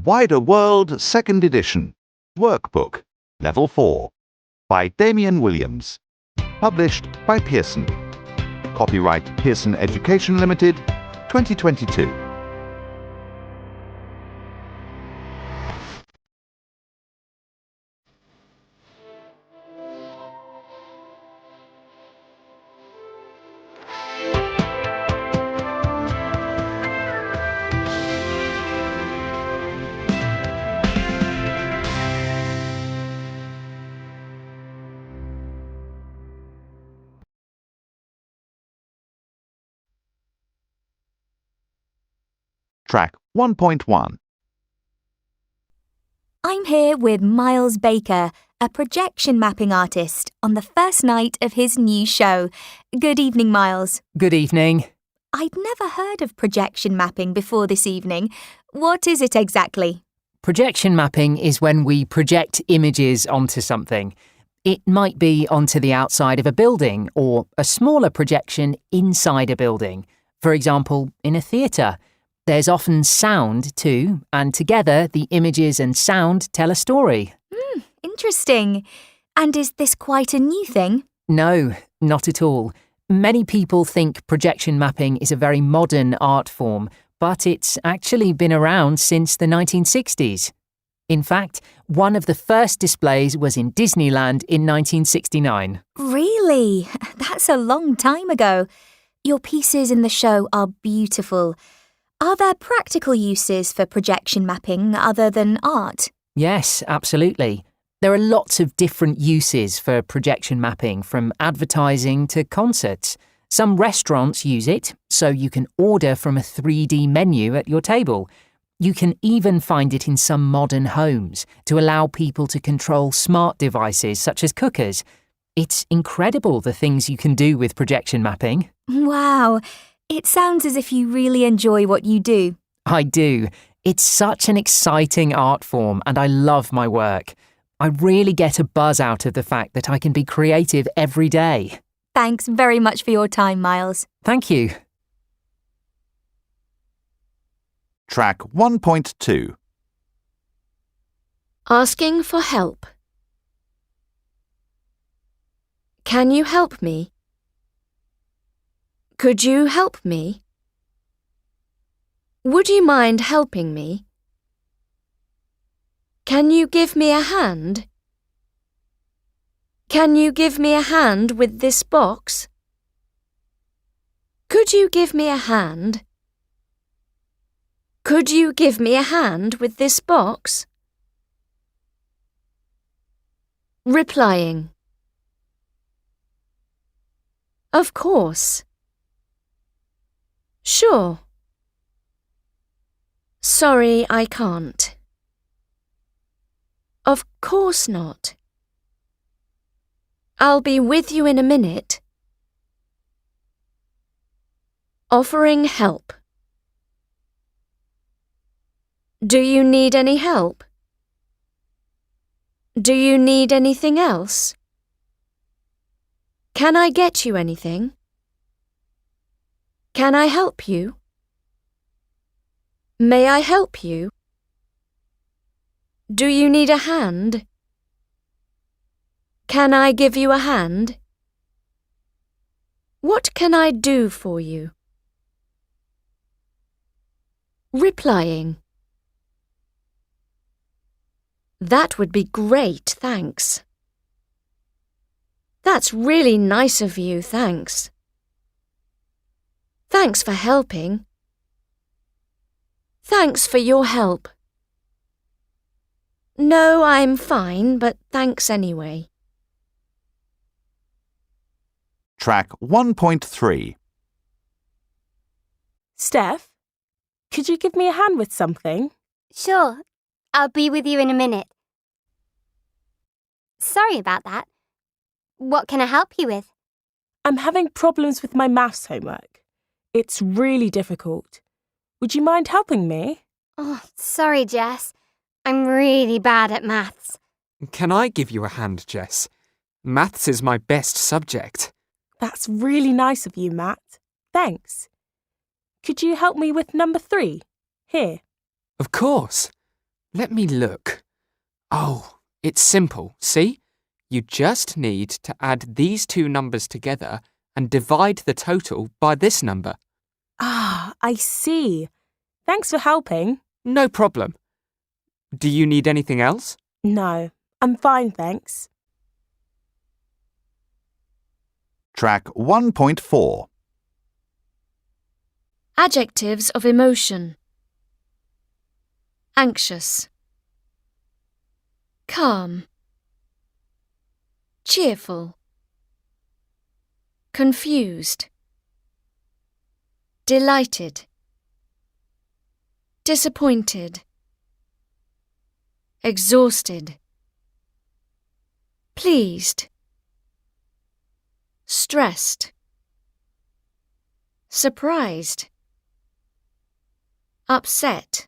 Wider World 2nd Edition, Workbook, Level 4, by Damien Williams. Published by Pearson. Copyright Pearson Education Limited, 2022. Track 1.1. I'm here with Miles Baker, a projection mapping artist, on the first night of his new show. Good evening, Miles. Good evening. I'd never heard of projection mapping before this evening. What is it exactly? Projection mapping is when we project images onto something. It might be onto the outside of a building or a smaller projection inside a building. For example, in a theatre. There's often sound too, and together the images and sound tell a story. Interesting. And is this quite a new thing? No, not at all. Many people think projection mapping is a very modern art form, but it's actually been around since the 1960s. In fact, one of the first displays was in Disneyland in 1969. Really? That's a long time ago. Your pieces in the show are beautiful. Are there practical uses for projection mapping other than art? Yes, absolutely. There are lots of different uses for projection mapping, from advertising to concerts. Some restaurants use it, so you can order from a 3D menu at your table. You can even find it in some modern homes to allow people to control smart devices such as cookers. It's incredible the things you can do with projection mapping. Wow. It sounds as if you really enjoy what you do. I do. It's such an exciting art form and I love my work. I really get a buzz out of the fact that I can be creative every day. Thanks very much for your time, Miles. Thank you. Track 1.2. Asking for help. Can you help me? Could you help me? Would you mind helping me? Can you give me a hand? Can you give me a hand with this box? Could you give me a hand? Could you give me a hand with this box? Replying. Of course. Sure. Sorry, I can't. Of course not. I'll be with you in a minute. Offering help. Do you need any help? Do you need anything else? Can I get you anything? Can I help you? May I help you? Do you need a hand? Can I give you a hand? What can I do for you? Replying. That would be great, thanks. That's really nice of you, thanks. Thanks for helping. Thanks for your help. No, I'm fine, but thanks anyway. Track 1.3. Steph, could you give me a hand with something? Sure, I'll be with you in a minute. Sorry about that. What can I help you with? I'm having problems with my maths homework. It's really difficult. Would you mind helping me? Oh, sorry, Jess. I'm really bad at maths. Can I give you a hand, Jess? Maths is my best subject. That's really nice of you, Matt. Thanks. Could you help me with number 3? Here. Of course. Let me look. Oh, it's simple, see? You just need to add these two numbers together and divide the total by this number. Ah, I see. Thanks for helping. No problem. Do you need anything else? No, I'm fine, thanks. Track 1.4. Adjectives of emotion. Anxious. Calm. Cheerful. Confused. Delighted. Disappointed. Exhausted. Pleased. Stressed. Surprised. Upset.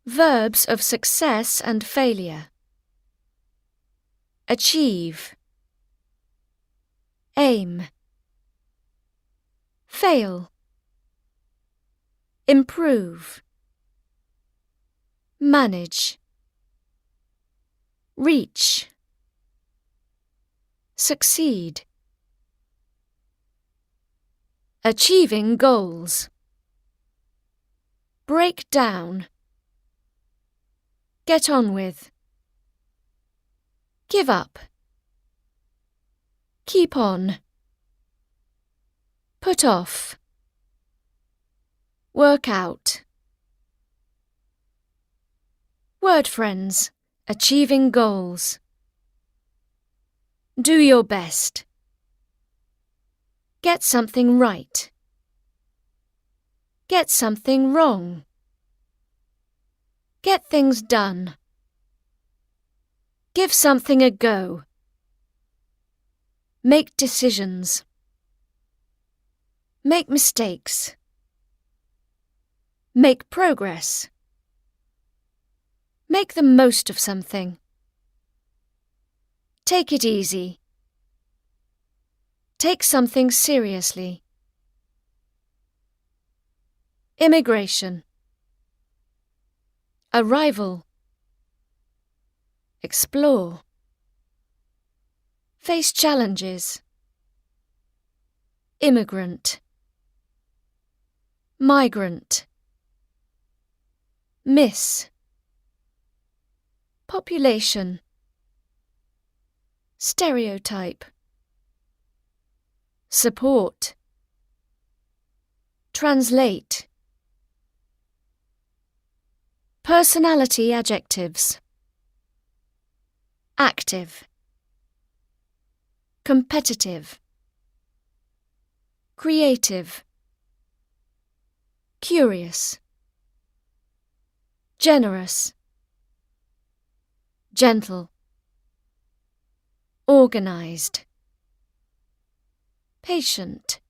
Verbs of success and failure. Achieve. Aim. Fail. Improve. Manage. Reach. Succeed. Achieving goals. Break down. Get on with. Give up. Keep on. Put off. Work out. Word friends. Achieving goals. Do your best. Get something right. Get something wrong. Get things done. Give something a go. Make decisions. Make mistakes. Make progress. Make the most of something. Take it easy. Take something seriously. Immigration. Arrival. Explore. Face challenges. Immigrant. Migrant. Miss. Population. Stereotype. Support. Translate. Personality adjectives. Active. Competitive. Creative. Curious. Generous. Gentle. Organized. Patient.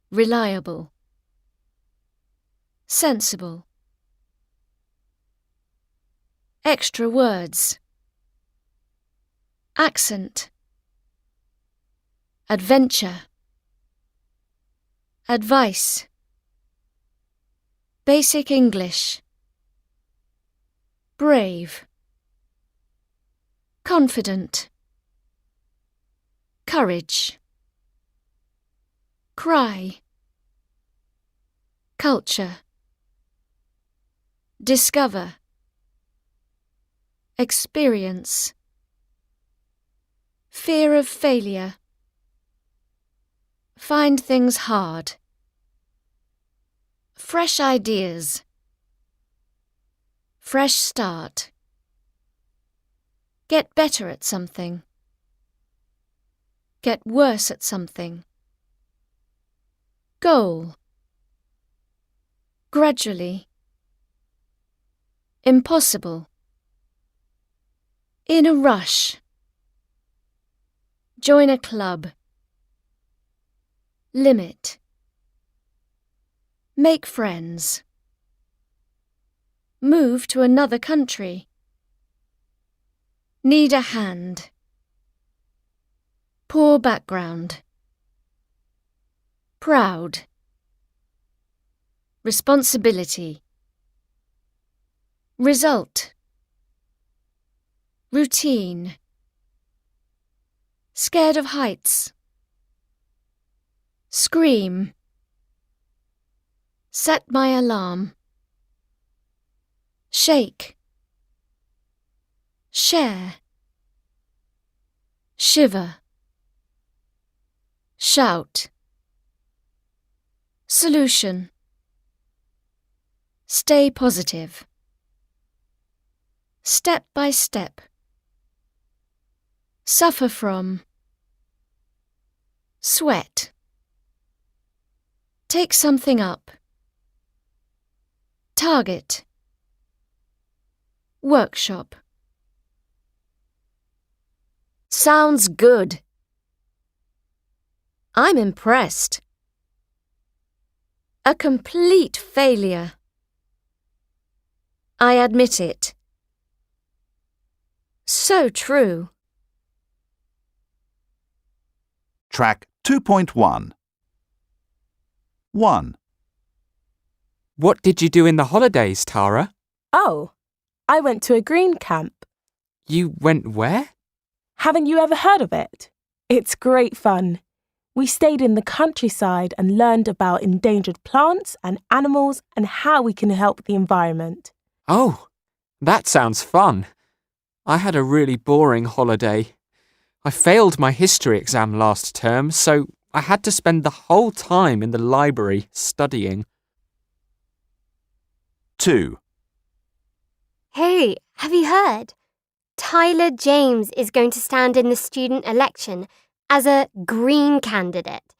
Reliable. Sensible. Extra words. Accent. Adventure. Advice. Basic English. Brave. Confident. Courage. Cry. Culture. Discover. Experience. Fear of failure. Find things hard. Fresh ideas. Fresh start. Get better at something. Get worse at something. Goal. Gradually. Impossible. In a rush. Join a club. Limit. Make friends. Move to another country. Need a hand. Poor background. Proud. responsibility, result, routine, scared of heights, scream, set my alarm, shake, share, shiver, shout, solution, stay positive, step by step, suffer from, sweat, take something up, target, workshop. Sounds good. I'm impressed. A complete failure. I admit it. So true. Track 2.1. 1. What did you do in the holidays, Tara? Oh, I went to a green camp. You went where? Haven't you ever heard of it? It's great fun. We stayed in the countryside and learned about endangered plants and animals and how we can help the environment. Oh, that sounds fun. I had a really boring holiday. I failed my history exam last term, so I had to spend the whole time in the library studying. 2. Hey, have you heard? Tyler James is going to stand in the student election as a Green candidate.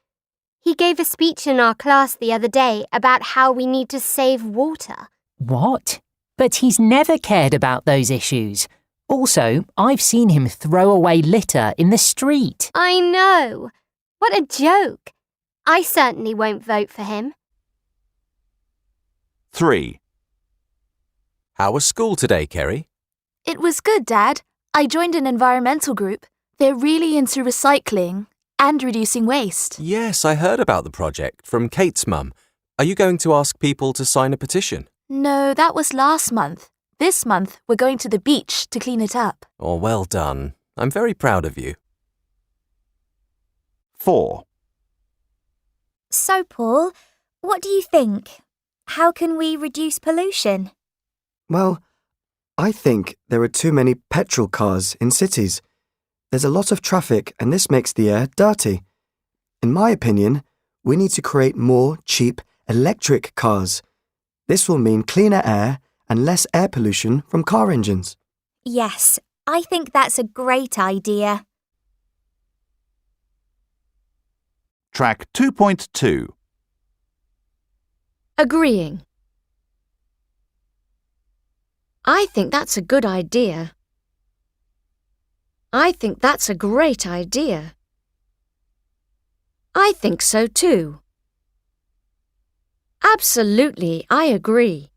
He gave a speech in our class the other day about how we need to save water. What? But he's never cared about those issues. Also, I've seen him throw away litter in the street. I know. What a joke. I certainly won't vote for him. 3. How was school today, Kerry? It was good, Dad. I joined an environmental group. They're really into recycling and reducing waste. Yes, I heard about the project from Kate's mum. Are you going to ask people to sign a petition? No, that was last month. This month, we're going to the beach to clean it up. Oh, well done. I'm very proud of you. 4. So, Paul, what do you think? How can we reduce pollution? Well, I think there are too many petrol cars in cities. There's a lot of traffic and this makes the air dirty. In my opinion, we need to create more cheap electric cars. This will mean cleaner air and less air pollution from car engines. Yes, I think that's a great idea. Track 2.2. Agreeing. I think that's a good idea. I think that's a great idea. I think so too. Absolutely, I agree.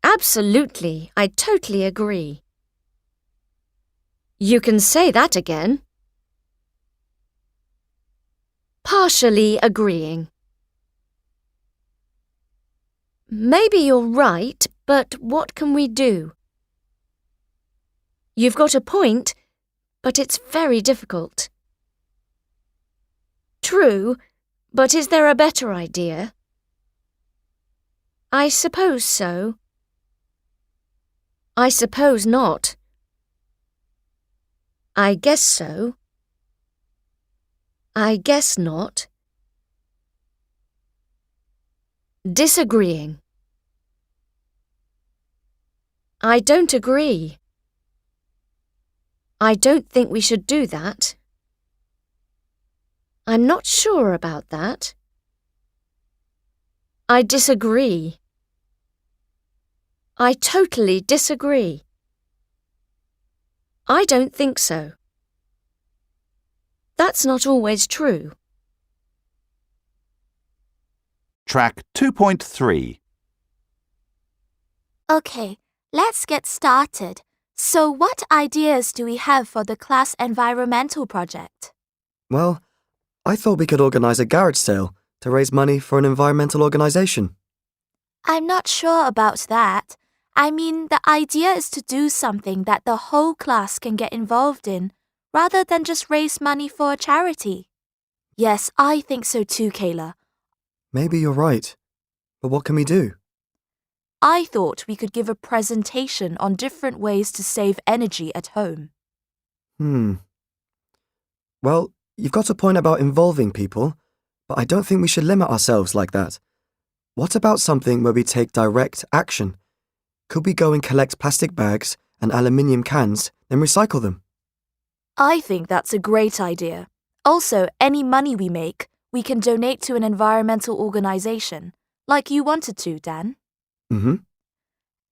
Absolutely, I totally agree. You can say that again. Partially agreeing. Maybe you're right, but what can we do? You've got a point, but it's very difficult. True, but is there a better idea? I suppose so. I suppose not. I guess so. I guess not. Disagreeing. I don't agree. I don't think we should do that. I'm not sure about that. I disagree. I totally disagree. I don't think so. That's not always true. Track 2.3. Okay, let's get started. So what ideas do we have for the class environmental project? Well, I thought we could organise a garage sale To raise money for an environmental organisation? I'm not sure about that. I mean, the idea is to do something that the whole class can get involved in, rather than just raise money for a charity. Yes, I think so too, Kayla. Maybe you're right. But what can we do? I thought we could give a presentation on different ways to save energy at home. Well, you've got a point about involving people, but I don't think we should limit ourselves like that. What about something where we take direct action? Could we go and collect plastic bags and aluminium cans, then recycle them? I think that's a great idea. Also, any money we make, we can donate to an environmental organisation, like you wanted to, Dan.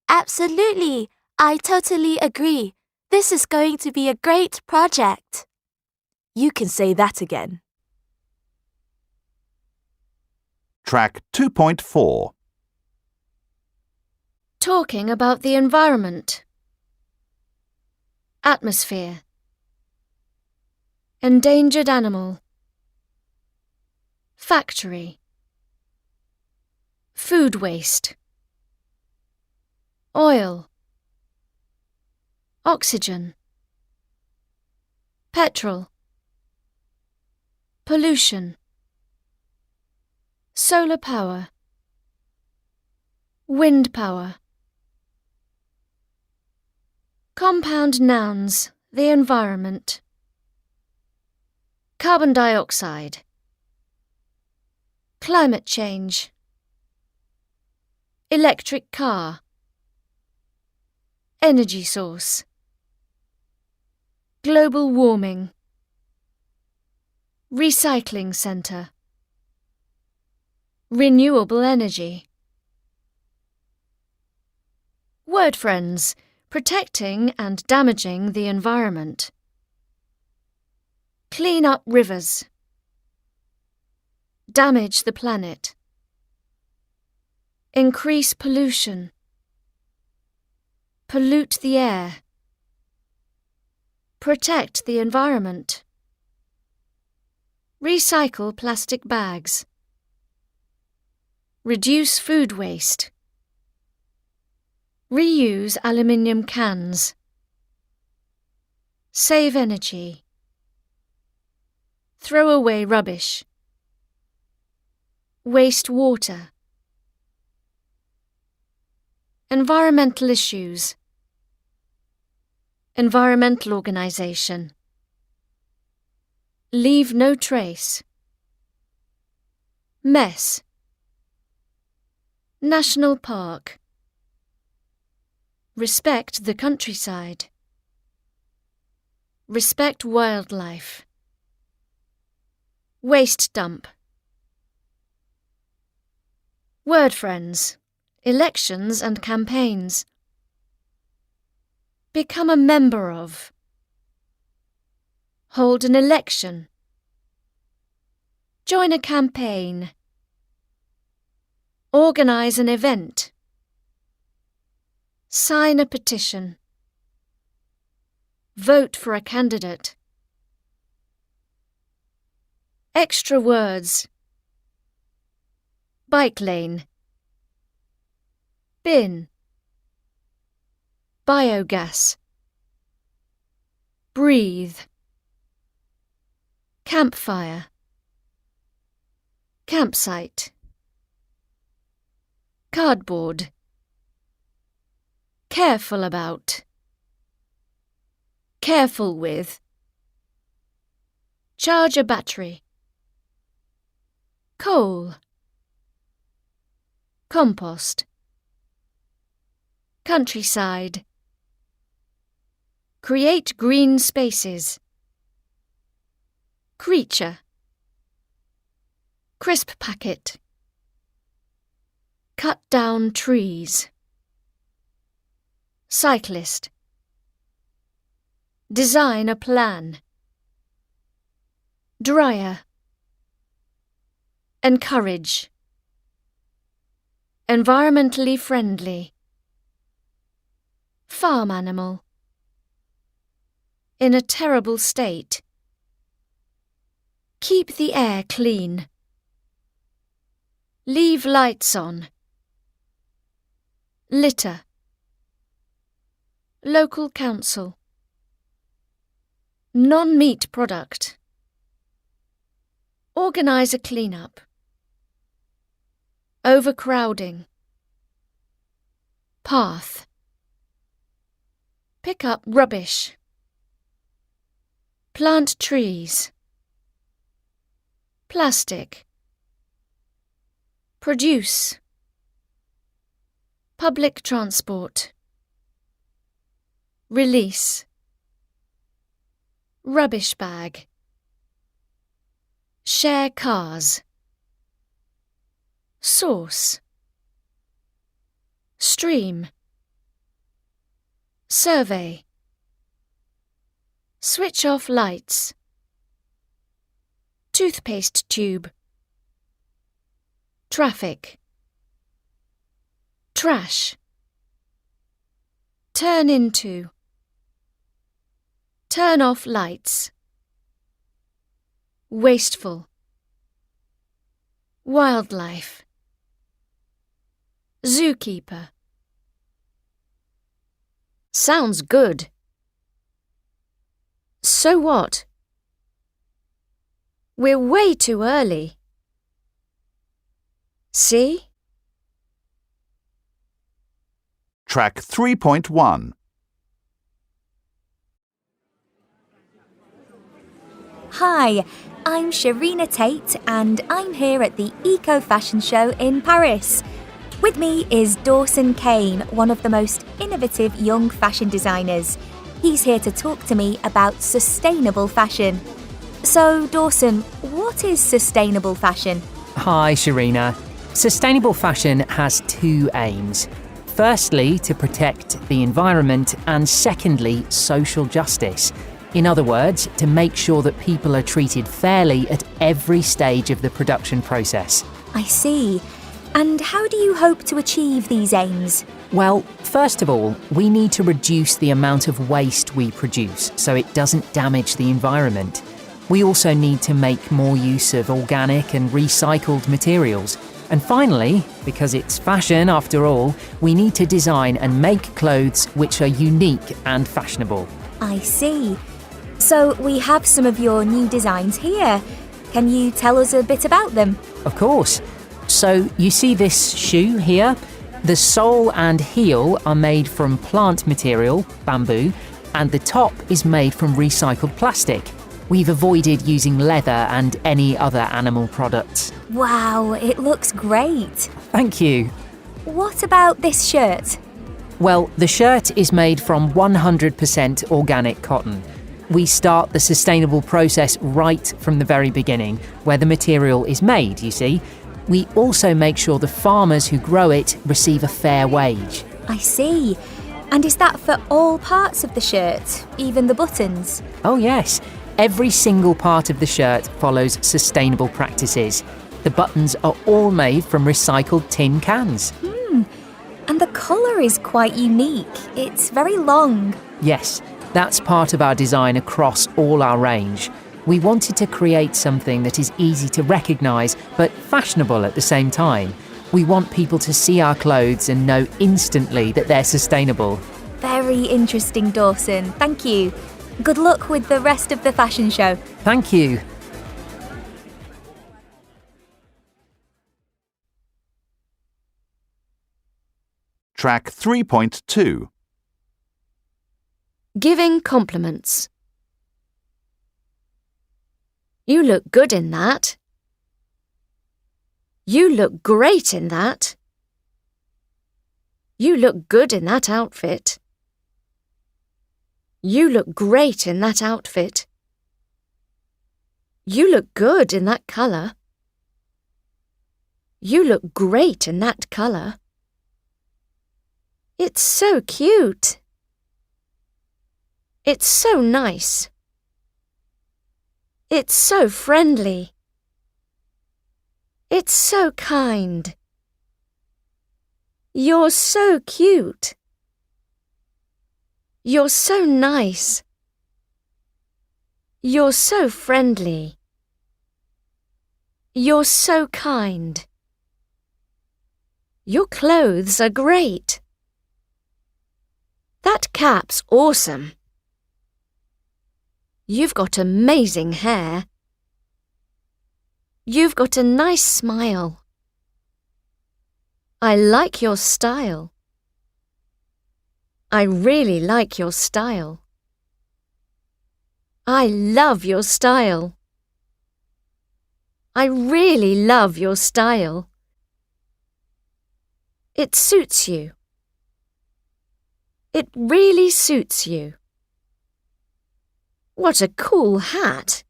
Absolutely. I totally agree. This is going to be a great project. You can say that again. Track 2.4. Talking about the environment. Atmosphere. Endangered animal. Factory. Food waste. Oil. Oxygen. Petrol. Pollution. Solar power. Wind power. Compound nouns, the environment. Carbon dioxide. Climate change. Electric car. Energy source. Global warming. Recycling centre. Renewable energy. Word friends, protecting and damaging the environment. Clean up rivers. Damage the planet. Increase pollution. Pollute the air. Protect the environment. Recycle plastic bags. Reduce food waste. Reuse aluminium cans. Save energy. Throw away rubbish. Waste water. Environmental issues. Environmental organisation. Leave no trace. Mess. National park. Respect the countryside. Respect wildlife. Waste dump. Word friends, elections and campaigns. Become a member of. Hold an election. Join a campaign. Organise an event. Sign a petition. Vote for a candidate. Extra words. Bike lane. Bin. Biogas. Breathe. Campfire. Campsite. Cardboard. Careful about. Careful with. Charge a battery. Coal. Compost. Countryside. Create green spaces. Creature. Crisp packet. Cut down trees. Cyclist. Design a plan. Dryer. Encourage. Environmentally friendly. Farm animal. In a terrible state. Keep the air clean. Leave lights on. Litter. Local council. Non-meat product. Organise a clean-up. Overcrowding. Path. Pick up rubbish. Plant trees. Plastic. Produce. Public transport. Release. Rubbish bag. Share cars. Source. Stream. Survey. Switch off lights. Toothpaste tube. Traffic. Trash. Turn into. Turn off lights. Wasteful. Wildlife. Zookeeper. Sounds good. So what? We're way too early. See? Track 3.1. Hi, I'm Sharina Tate and I'm here at the Eco Fashion Show in Paris. With me is Dawson Kane, one of the most innovative young fashion designers. He's here to talk to me about sustainable fashion. So, Dawson, what is sustainable fashion? Hi, Sharina. Sustainable fashion has two aims. Firstly, to protect the environment, and secondly, social justice. In other words, to make sure that people are treated fairly at every stage of the production process. I see. And how do you hope to achieve these aims? Well, first of all, we need to reduce the amount of waste we produce so it doesn't damage the environment. We also need to make more use of organic and recycled materials. And finally, because it's fashion after all, we need to design and make clothes which are unique and fashionable. I see. So we have some of your new designs here. Can you tell us a bit about them? Of course. So you see this shoe here? The sole and heel are made from plant material, bamboo, and the top is made from recycled plastic. We've avoided using leather and any other animal products. Wow, it looks great. Thank you. What about this shirt? Well, the shirt is made from 100% organic cotton. We start the sustainable process right from the very beginning, where the material is made, you see. We also make sure the farmers who grow it receive a fair wage. I see. And is that for all parts of the shirt, even the buttons? Oh yes, every single part of the shirt follows sustainable practices. The buttons are all made from recycled tin cans. And the colour is quite unique. It's very long. Yes, that's part of our design across all our range. We wanted to create something that is easy to recognise, but fashionable at the same time. We want people to see our clothes and know instantly that they're sustainable. Very interesting, Dawson. Thank you. Good luck with the rest of the fashion show. Thank you. Track 3.2. Giving compliments. You look good in that. You look great in that. You look good in that outfit. You look great in that outfit. You look good in that colour. You look great in that colour. It's so cute. It's so nice. It's so friendly. It's so kind. You're so cute. You're so nice. You're so friendly. You're so kind. Your clothes are great. That cap's awesome. You've got amazing hair. You've got a nice smile. I like your style. I really like your style. I love your style. I really love your style. It suits you. It really suits you. What a cool hat.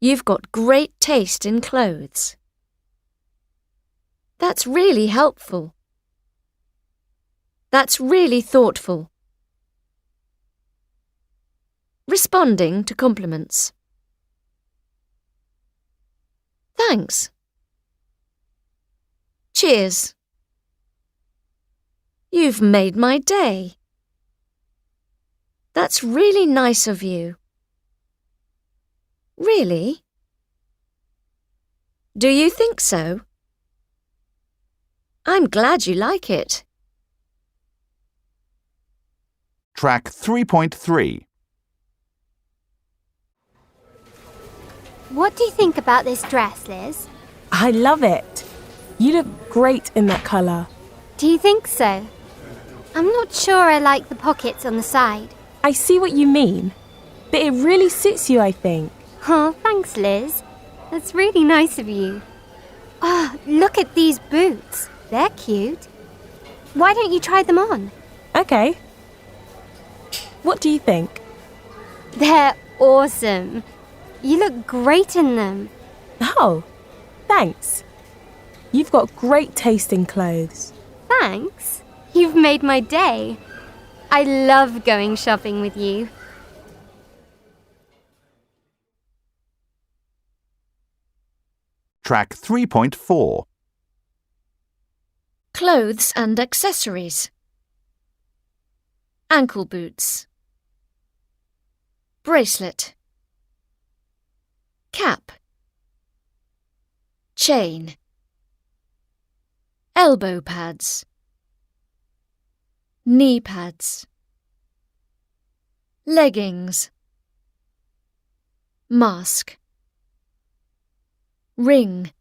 You've got great taste in clothes. That's really helpful. That's really thoughtful. Responding to compliments. Thanks. Cheers. You've made my day. That's really nice of you. Really? Do you think so? I'm glad you like it. Track 3.3. What do you think about this dress, Liz? I love it. You look great in that colour. Do you think so? I'm not sure I like the pockets on the side. I see what you mean, but it really suits you, I think. Oh, thanks, Liz. That's really nice of you. Oh, look at these boots. They're cute. Why don't you try them on? Okay. What do you think? They're awesome. You look great in them. Oh, thanks. You've got great taste in clothes. Thanks. You've made my day. I love going shopping with you. Track 3.4. Clothes and accessories. Ankle boots. Bracelet. Cap. Chain. Elbow pads. Knee pads. Leggings. Mask. Ring.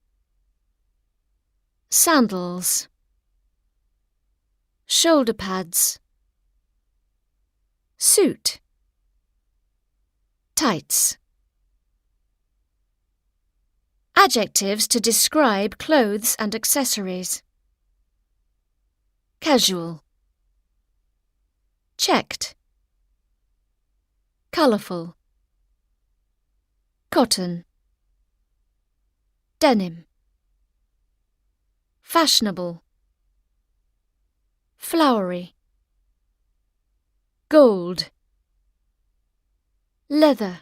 Sandals. Shoulder pads. Suit. Tights. Adjectives to describe clothes and accessories. Casual. Checked. Colourful. Cotton. Denim. Fashionable. Flowery. Gold. Leather.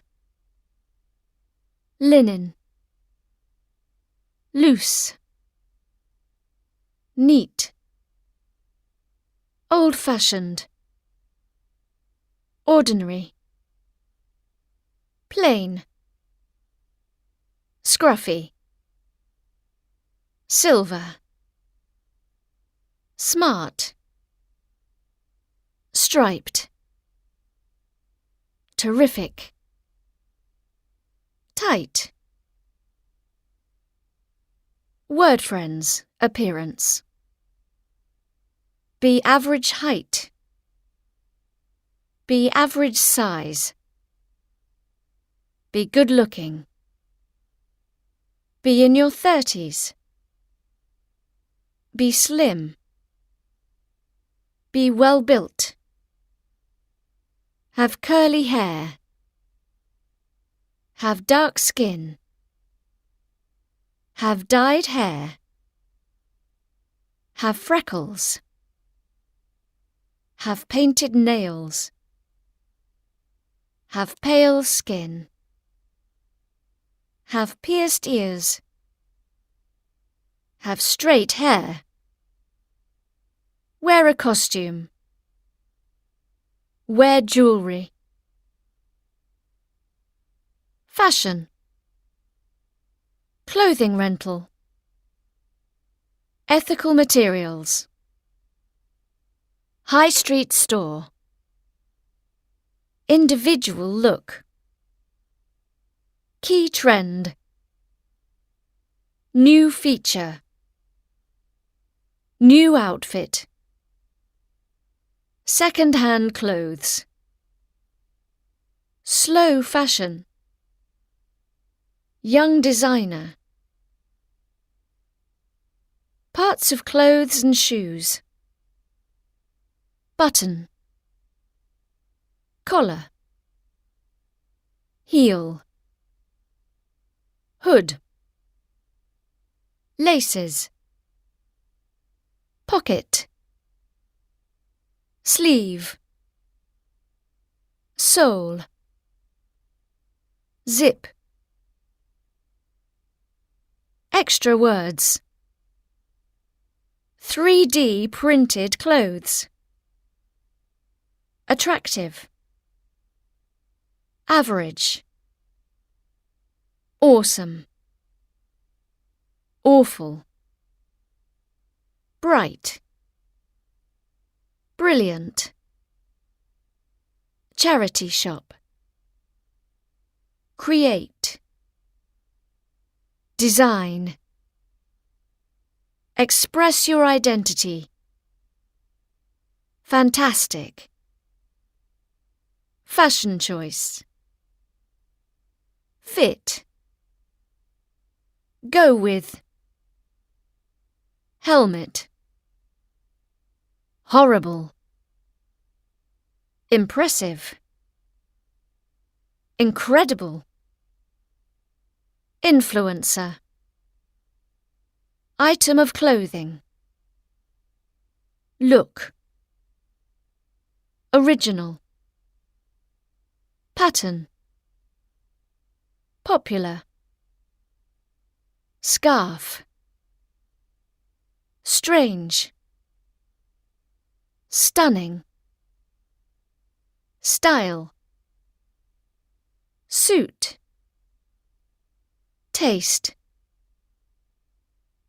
Linen. Loose. Neat. Old-fashioned. Ordinary. Plain. Scruffy. Silver. Smart. Striped. Terrific. Tight. Word friends, appearance. Be average height. Be average size. Be good looking. Be in your 30s. Be slim. Be well built. Have curly hair. Have dark skin. Have dyed hair. Have freckles. Have painted nails. Have pale skin. Have pierced ears. Have straight hair. Wear a costume. Wear jewelry. Fashion. Clothing rental. Ethical materials. High street store. Individual look. Key trend. New feature. New outfit. Second-hand clothes. Slow fashion. Young designer. Parts of clothes and shoes. Button. Collar. Heel. Hood. Laces. Pocket. Sleeve. Sole. Zip. Extra words. 3D printed clothes. Attractive. Average. Awesome. Awful. Bright. Brilliant. Charity shop. Create. Design. Express your identity. Fantastic. Fashion choice. Fit. Go with. Helmet. Horrible. Impressive. Incredible. Influencer. Item of clothing. Look. Original. Pattern. Popular. Scarf. Strange. Stunning. Style. Suit. Taste.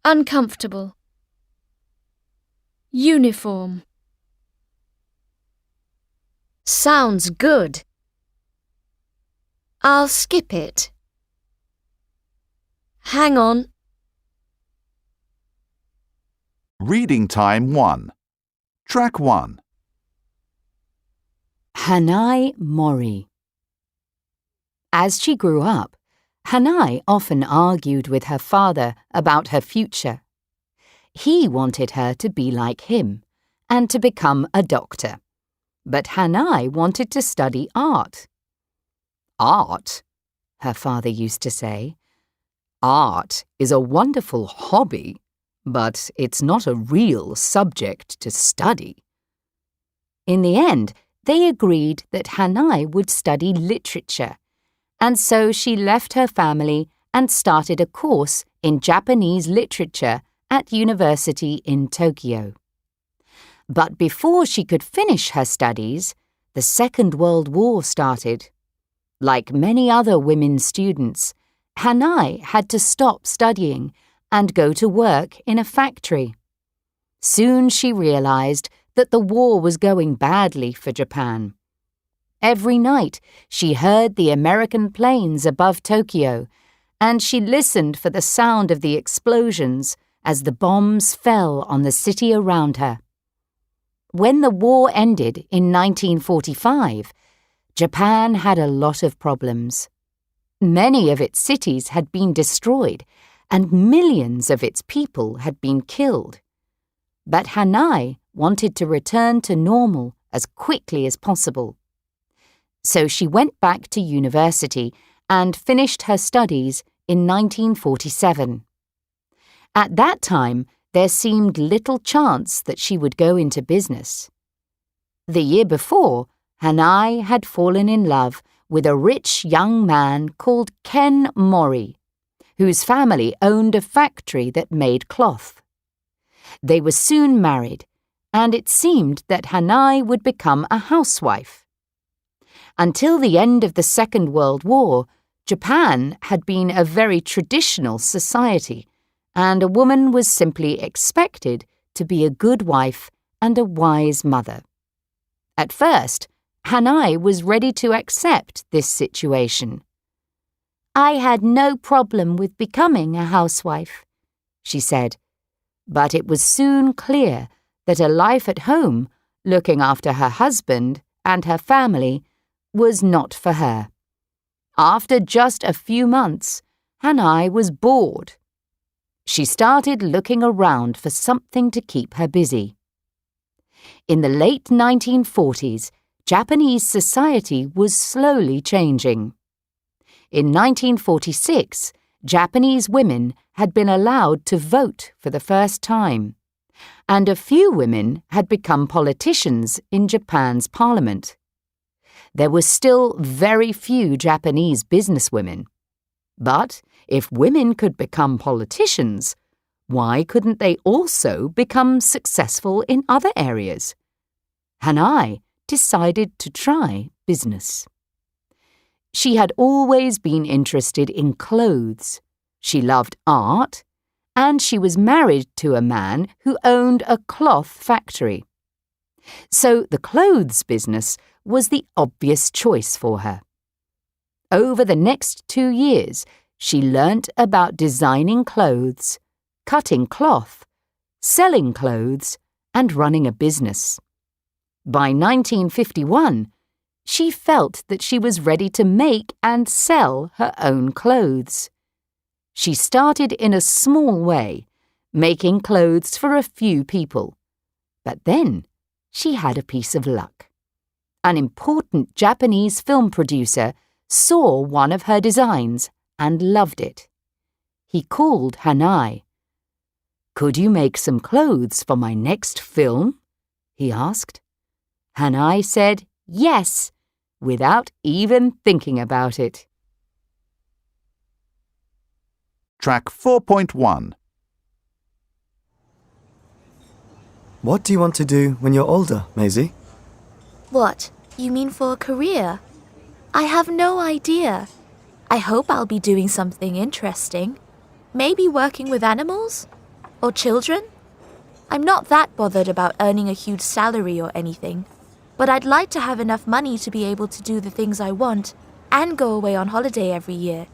Uncomfortable. Uniform. Sounds good. I'll skip it. Hang on. Reading Time 1. Track 1. Hanai Mori. As she grew up, Hanai often argued with her father about her future. He wanted her to be like him and to become a doctor. But Hanai wanted to study art. Art, her father used to say. Art is a wonderful hobby, but it's not a real subject to study. In the end, they agreed that Hanai would study literature, and so she left her family and started a course in Japanese literature at university in Tokyo. But before she could finish her studies, the Second World War started. Like many other women students, Hanai had to stop studying and go to work in a factory. Soon she realized that the war was going badly for Japan. Every night she heard the American planes above Tokyo, and she listened for the sound of the explosions as the bombs fell on the city around her. When the war ended in 1945, Japan had a lot of problems. Many of its cities had been destroyed, and millions of its people had been killed. But Hanai wanted to return to normal as quickly as possible. So she went back to university and finished her studies in 1947. At that time, there seemed little chance that she would go into business. The year before, Hanai had fallen in love with a rich young man called Ken Mori, whose family owned a factory that made cloth. They were soon married, and it seemed that Hanai would become a housewife. Until the end of the Second World War, Japan had been a very traditional society, and a woman was simply expected to be a good wife and a wise mother. At first, Hanai was ready to accept this situation. "I had no problem with becoming a housewife," she said, but it was soon clear that a life at home, looking after her husband and her family, was not for her. After just a few months, Hanai was bored. She started looking around for something to keep her busy. In the late 1940s, Japanese society was slowly changing. In 1946, Japanese women had been allowed to vote for the first time, and a few women had become politicians in Japan's parliament. There were still very few Japanese businesswomen. But if women could become politicians, why couldn't they also become successful in other areas? Hanai decided to try business. She had always been interested in clothes. She loved art, and she was married to a man who owned a cloth factory. So the clothes business was the obvious choice for her. Over the next 2 years, she learnt about designing clothes, cutting cloth, selling clothes, and running a business. By 1951, she felt that she was ready to make and sell her own clothes. She started in a small way, making clothes for a few people. But then she had a piece of luck. An important Japanese film producer saw one of her designs and loved it. He called Hanai. "Could you make some clothes for my next film?" he asked. Hanai said yes, without even thinking about it. Track 4.1. What do you want to do when you're older, Maisie? What? You mean for a career? I have no idea. I hope I'll be doing something interesting. Maybe working with animals? Or children? I'm not that bothered about earning a huge salary or anything, but I'd like to have enough money to be able to do the things I want and go away on holiday every year.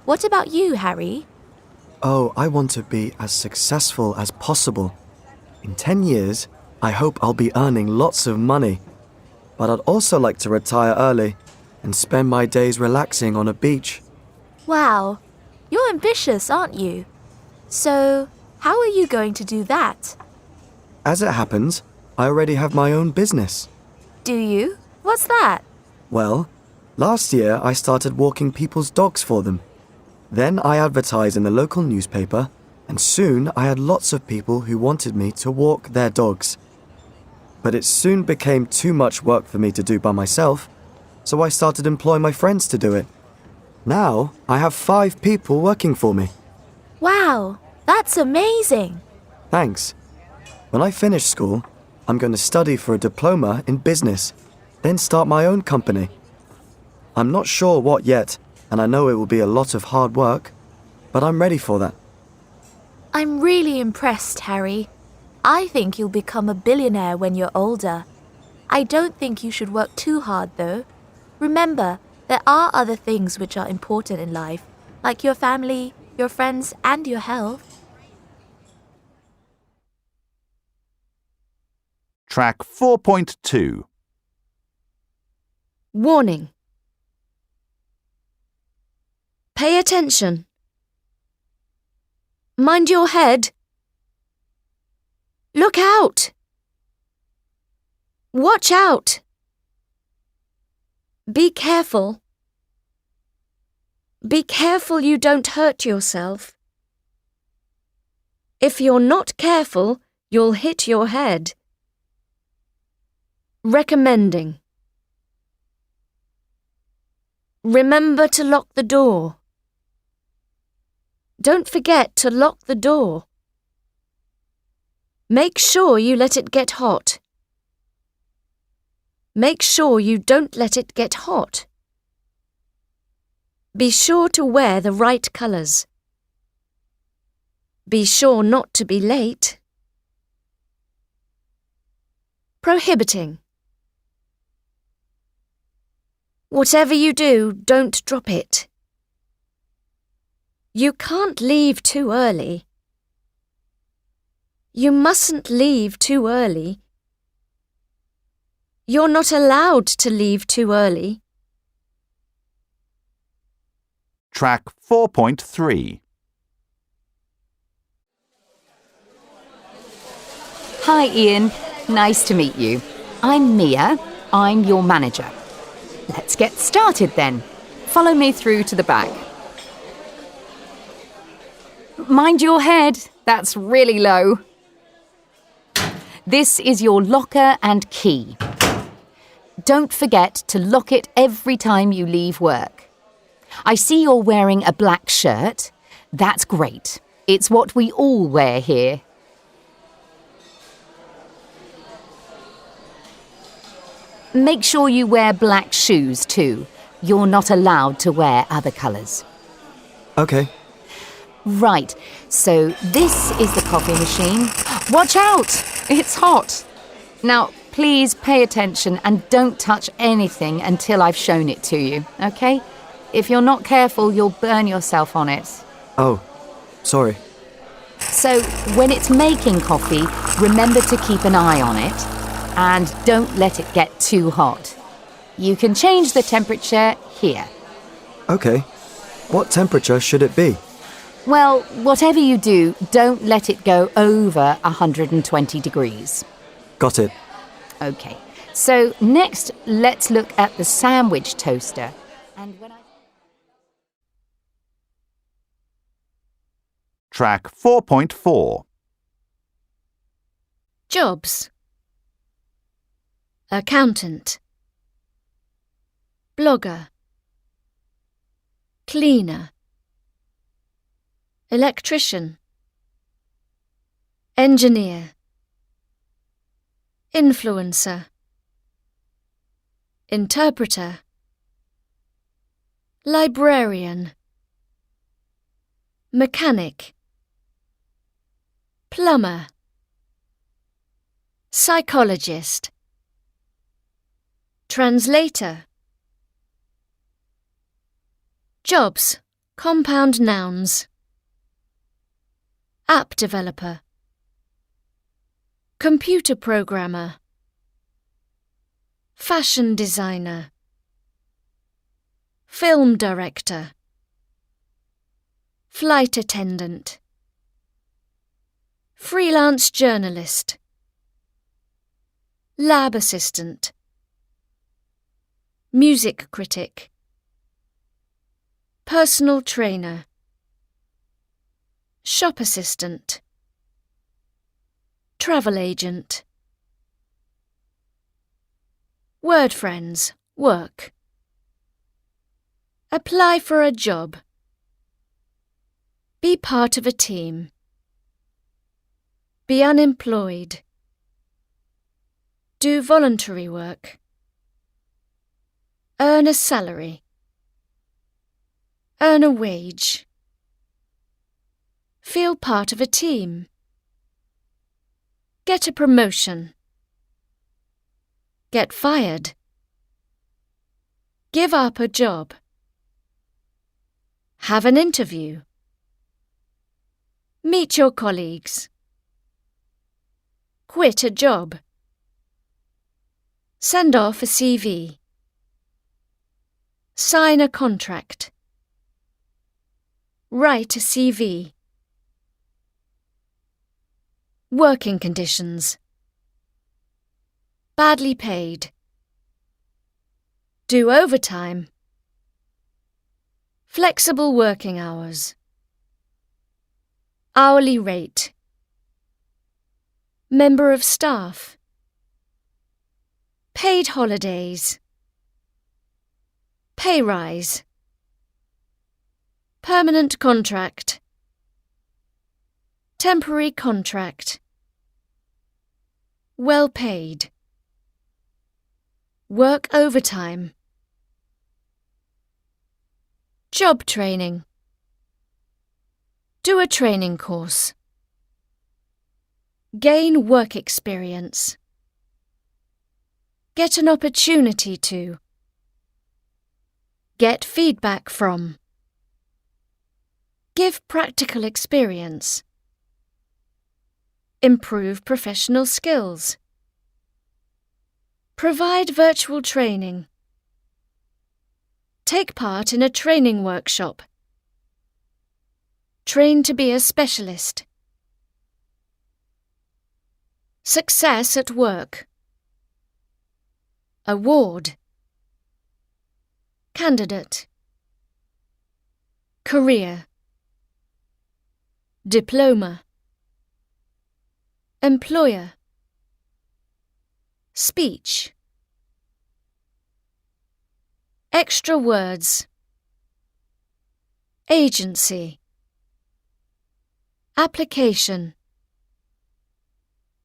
What about you, Harry? Oh, I want to be as successful as possible. In 10 years, I hope I'll be earning lots of money. But I'd also like to retire early and spend my days relaxing on a beach. Wow, you're ambitious, aren't you? So, how are you going to do that? As it happens, I already have my own business. Do you? What's that? Well, last year I started walking people's dogs for them. Then I advertised in the local newspaper, and soon I had lots of people who wanted me to walk their dogs. But it soon became too much work for me to do by myself, so I started employing my friends to do it. Now I have 5 people working for me. Wow, that's amazing. Thanks. When I finish school, I'm going to study for a diploma in business, then start my own company. I'm not sure what yet, and I know it will be a lot of hard work, but I'm ready for that. I'm really impressed, Harry. I think you'll become a billionaire when you're older. I don't think you should work too hard, though. Remember, there are other things which are important in life, like your family, your friends, and your health. Track 4.2. Warning. Pay attention. Mind your head. Look out. Watch out. Be careful. Be careful you don't hurt yourself. If you're not careful, you'll hit your head. Recommending. Remember to lock the door. Don't forget to lock the door. Make sure you let it get hot. Make sure you don't let it get hot. Be sure to wear the right colours. Be sure not to be late. Prohibiting. Whatever you do, don't drop it. You can't leave too early. You mustn't leave too early. You're not allowed to leave too early. Track 4.3. Hi, Ian. Nice to meet you. I'm Mia. I'm your manager. Let's get started then. Follow me through to the back. Mind your head. That's really low. This is your locker and key. Don't forget to lock it every time you leave work. I see you're wearing a black shirt. That's great. It's what we all wear here. Make sure you wear black shoes too. You're not allowed to wear other colours. Okay. Right, so this is the coffee machine. Watch out! It's hot. Now, please pay attention and don't touch anything until I've shown it to you, okay? If you're not careful, you'll burn yourself on it. Oh, sorry. So, when it's making coffee, remember to keep an eye on it and don't let it get too hot. You can change the temperature here. Okay. What temperature should it be? Well, whatever you do, don't let it go over 120 degrees. Got it. Okay, so next let's look at the sandwich toaster. And when Track 4.4. Jobs. Accountant. Blogger. Cleaner. Electrician. Engineer. Influencer. Interpreter. Librarian. Mechanic. Plumber. Psychologist. Translator. Jobs, compound nouns. App developer. Computer programmer. Fashion designer. Film director. Flight attendant. Freelance journalist. Lab assistant. Music critic. Personal trainer. Shop assistant. Travel agent. Word friends, work. Apply for a job. Be part of a team. Be unemployed. Do voluntary work. Earn a salary. Earn a wage. Feel part of a team. Get a promotion. Get fired. Give up a job. Have an interview. Meet your colleagues. Quit a job. Send off a CV. Sign a contract. Write a CV. Working conditions. Badly paid. Do overtime. Flexible working hours. Hourly rate. Member of staff. Paid holidays. Pay rise. Permanent contract. Temporary contract. Well paid. Work overtime. Job training. Do a training course. Gain work experience. Get an opportunity to. Get feedback from. Give practical experience. Improve professional skills. Provide virtual training. Take part in a training workshop. Train to be a specialist. Success at work. Award. Candidate. Career. Diploma. Employer. Speech. Extra words. Agency. Application.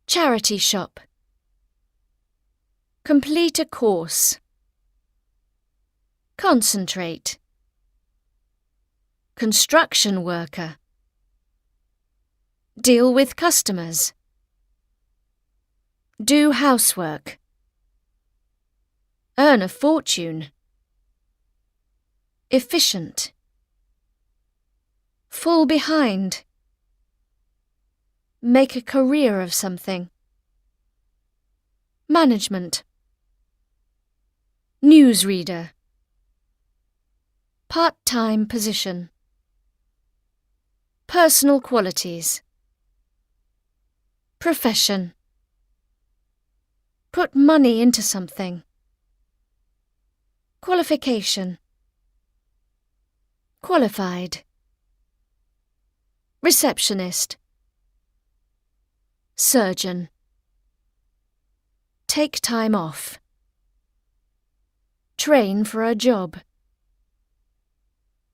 Charity shop. Complete a course. Concentrate. Construction worker. Deal with customers. Do housework. Earn a fortune. Efficient. Fall behind. Make a career of something. Management. Newsreader. Part-time position. Personal qualities. Profession. Put money into something. Qualification. Qualified. Receptionist. Surgeon. Take time off. Train for a job.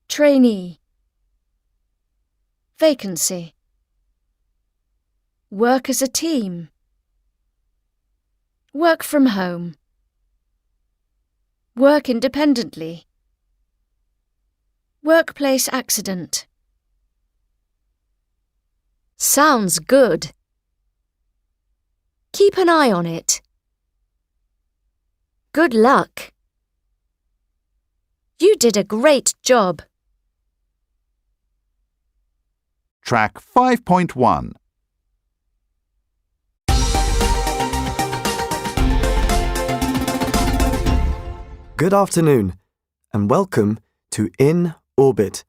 Trainee. Vacancy. Work as a team. Work from home. Work independently. Workplace accident. Sounds good. Keep an eye on it. Good luck. You did a great job. Track 5.1. Good afternoon, and welcome to In Orbit,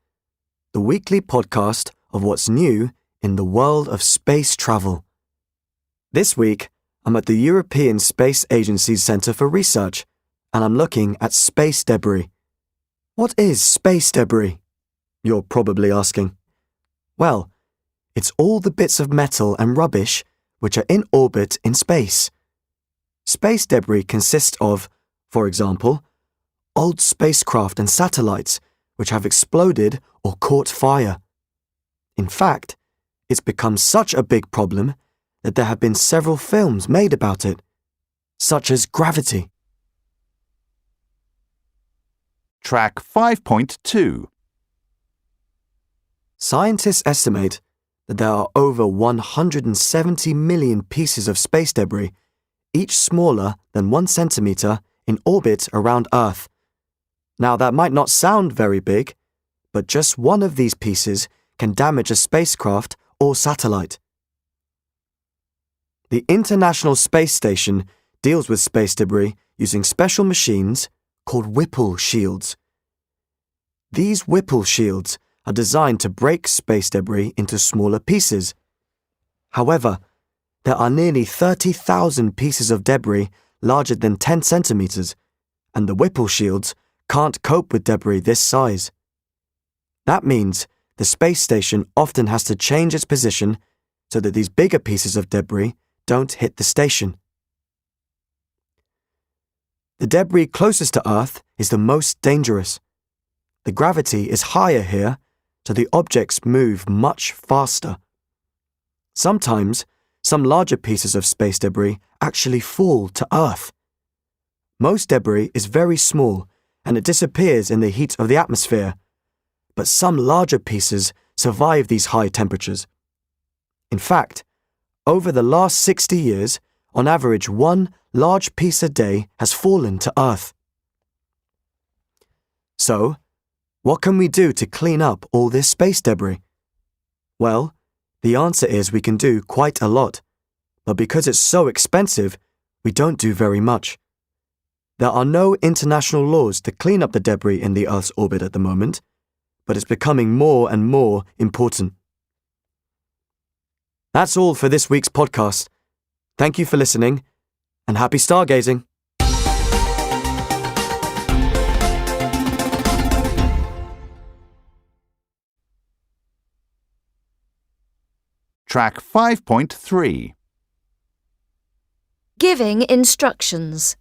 the weekly podcast of what's new in the world of space travel. This week, I'm at the European Space Agency's Centre for Research, and I'm looking at space debris. What is space debris? You're probably asking. Well, it's all the bits of metal and rubbish which are in orbit in space. Space debris consists of, for example, old spacecraft and satellites which have exploded or caught fire. In fact, it's become such a big problem that there have been several films made about it, such as Gravity. Track 5.2. Scientists estimate that there are over 170 million pieces of space debris, each smaller than 1 centimetre, in orbit around Earth. Now, that might not sound very big, but just one of these pieces can damage a spacecraft or satellite. The International Space Station deals with space debris using special machines called Whipple shields. These Whipple shields are designed to break space debris into smaller pieces. However, there are nearly 30,000 pieces of debris larger than 10 centimetres, and the Whipple shields can't cope with debris this size. That means the space station often has to change its position so that these bigger pieces of debris don't hit the station. The debris closest to Earth is the most dangerous. The gravity is higher here, so the objects move much faster. Sometimes, some larger pieces of space debris actually fall to Earth. Most debris is very small and it disappears in the heat of the atmosphere, but some larger pieces survive these high temperatures. In fact, over the last 60 years, on average, one large piece a day has fallen to Earth. So, what can we do to clean up all this space debris? Well, the answer is we can do quite a lot, but because it's so expensive, we don't do very much. There are no international laws to clean up the debris in the Earth's orbit at the moment, but it's becoming more and more important. That's all for this week's podcast. Thank you for listening, and happy stargazing. Track 5.3. Giving instructions.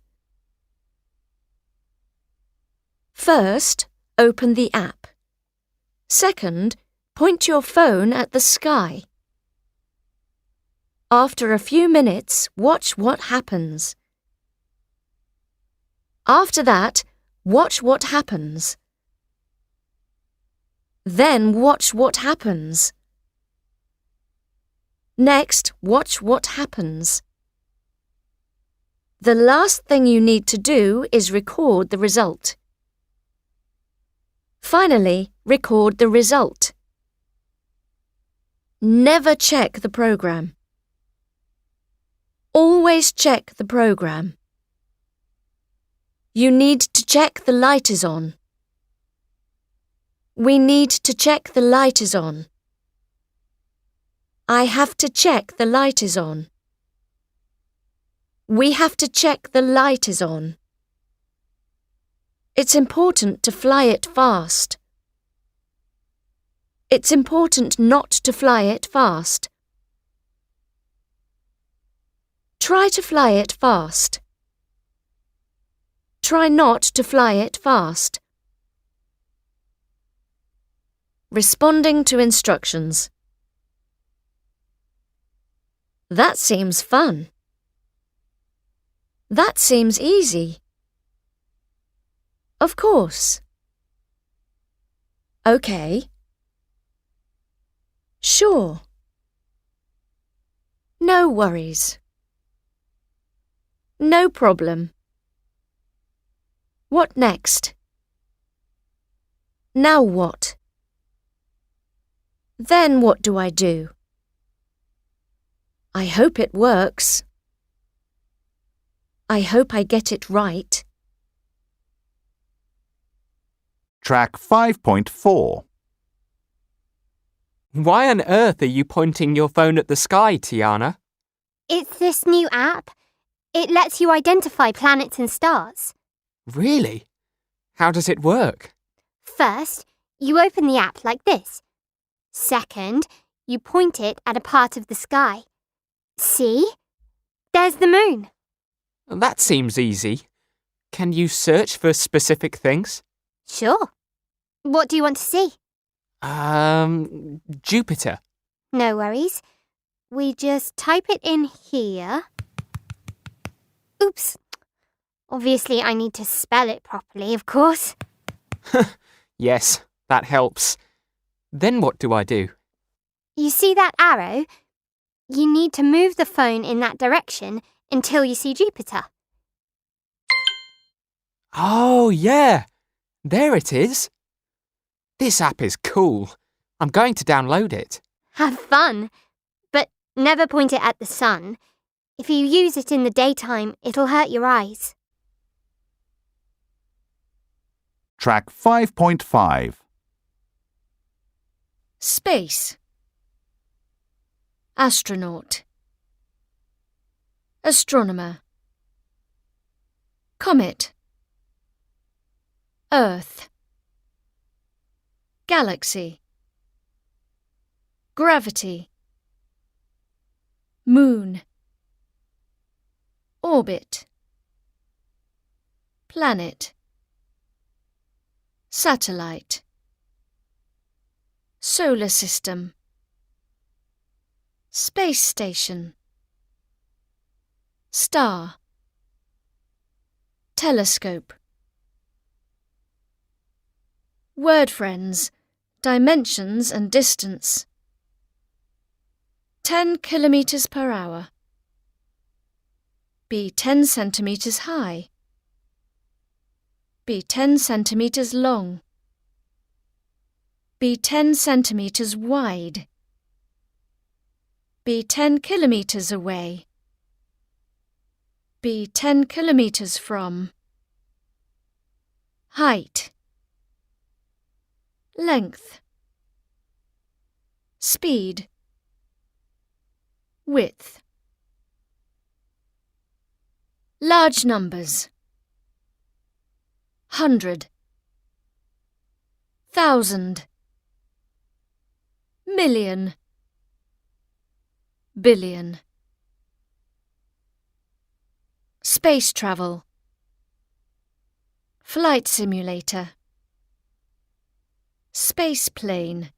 First, open the app. Second, point your phone at the sky. After a few minutes, watch what happens. After that, watch what happens. Then watch what happens. Next, watch what happens. The last thing you need to do is record the result. Finally, record the result. Never check the program. Always check the program. You need to check the light is on. We need to check the light is on. I have to check the light is on. We have to check the light is on. It's important to fly it fast. It's important not to fly it fast. Try to fly it fast. Try not to fly it fast. Responding to instructions. That seems fun. That seems easy. Of course. Okay. Sure. No worries. No problem. What next? Now what? Then what do I do? I hope it works. I hope I get it right. Track 5.4. Why on earth are you pointing your phone at the sky, Tiana? It's this new app. It lets you identify planets and stars. Really? How does it work? First, you open the app like this. Second, you point it at a part of the sky. See? There's the moon. That seems easy. Can you search for specific things? Sure. What do you want to see? Jupiter. No worries. We just type it in here. Oops. Obviously, I need to spell it properly, of course. Yes, that helps. Then what do I do? You see that arrow? You need to move the phone in that direction until you see Jupiter. Oh, yeah. There it is. This app is cool. I'm going to download it. Have fun, but never point it at the sun. If you use it in the daytime, it'll hurt your eyes. Track 5.5. Space. Astronaut. Astronomer. Comet. Earth. Galaxy. Gravity. Moon. Orbit. Planet. Satellite. Solar system. Space station. Star. Telescope. Word friends. Dimensions and distance. 10 kilometers per hour. Be 10 centimeters high. Be 10 centimeters long. Be 10 centimeters wide. Be 10 kilometers away. Be 10 kilometers from. Height. Length. Speed. Width. Large numbers. 100. 1,000. Million. Billion. Space travel. Flight simulator. Space plane.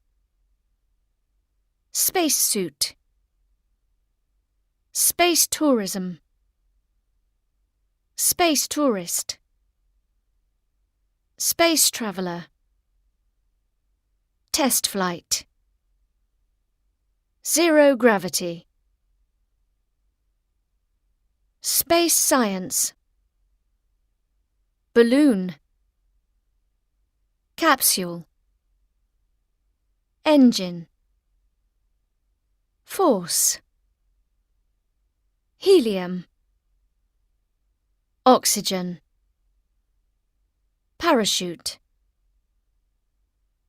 Spacesuit. Space tourism. Space tourist. Space traveller. Test flight. Zero gravity. Space science. Balloon. Capsule. Engine. Force. Helium. Oxygen. Parachute.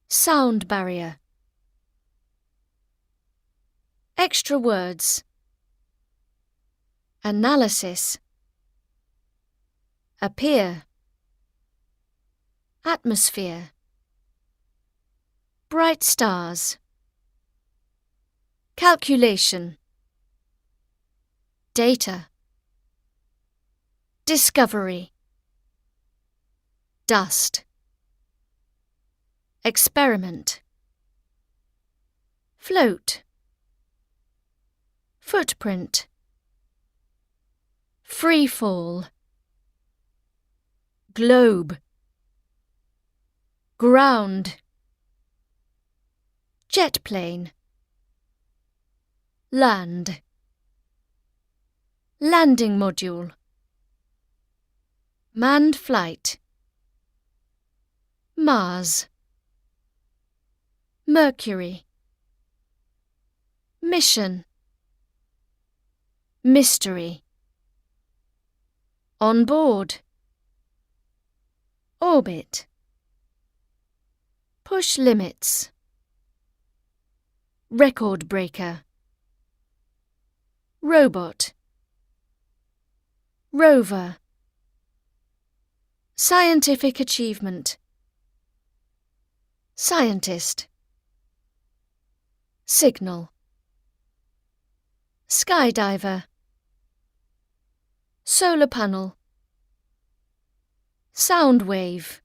Sound barrier. Extra words. Analysis. Appear. Atmosphere. Bright stars. Calculation. Data. Discovery. Dust. Experiment. Float. Footprint. Free fall. Globe. Ground. Jet plane. Land. Landing module. Manned flight. Mars. Mercury. Mission. Mystery. On board. Orbit. Push limits. Record breaker. Robot. Rover. Scientific achievement. Scientist. Signal. Skydiver. Solar panel. Sound wave.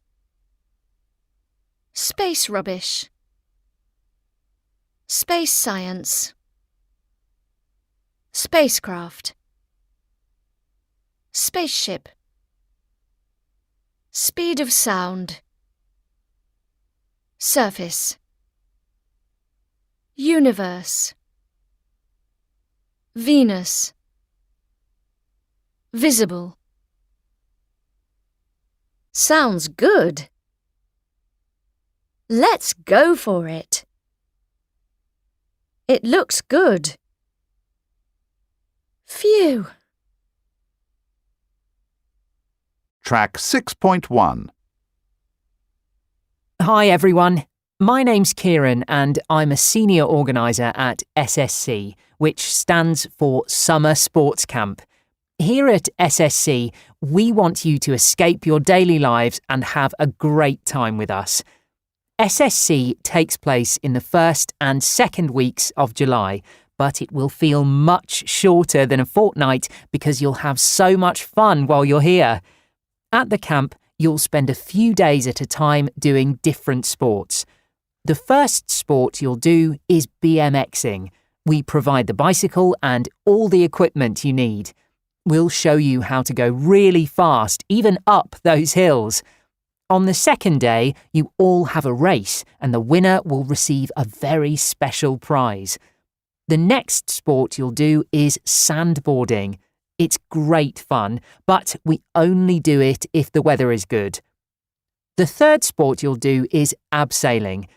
Space rubbish. Space science. Spacecraft. Spaceship. Speed of sound. Surface. Universe. Venus. Visible. Sounds good. Let's go for it. It looks good. Phew. Track 6.1. Hi everyone, my name's Kieran and I'm a senior organiser at SSC, which stands for Summer Sports Camp. Here at SSC, we want you to escape your daily lives and have a great time with us. SSC takes place in the first and second weeks of July, but it will feel much shorter than a fortnight because you'll have so much fun while you're here. At the camp, you'll spend a few days at a time doing different sports. The first sport you'll do is BMXing. We provide the bicycle and all the equipment you need. We'll show you how to go really fast, even up those hills. On the second day, you all have a race and the winner will receive a very special prize. The next sport you'll do is sandboarding. It's great fun, but we only do it if the weather is good. The third sport you'll do is abseiling.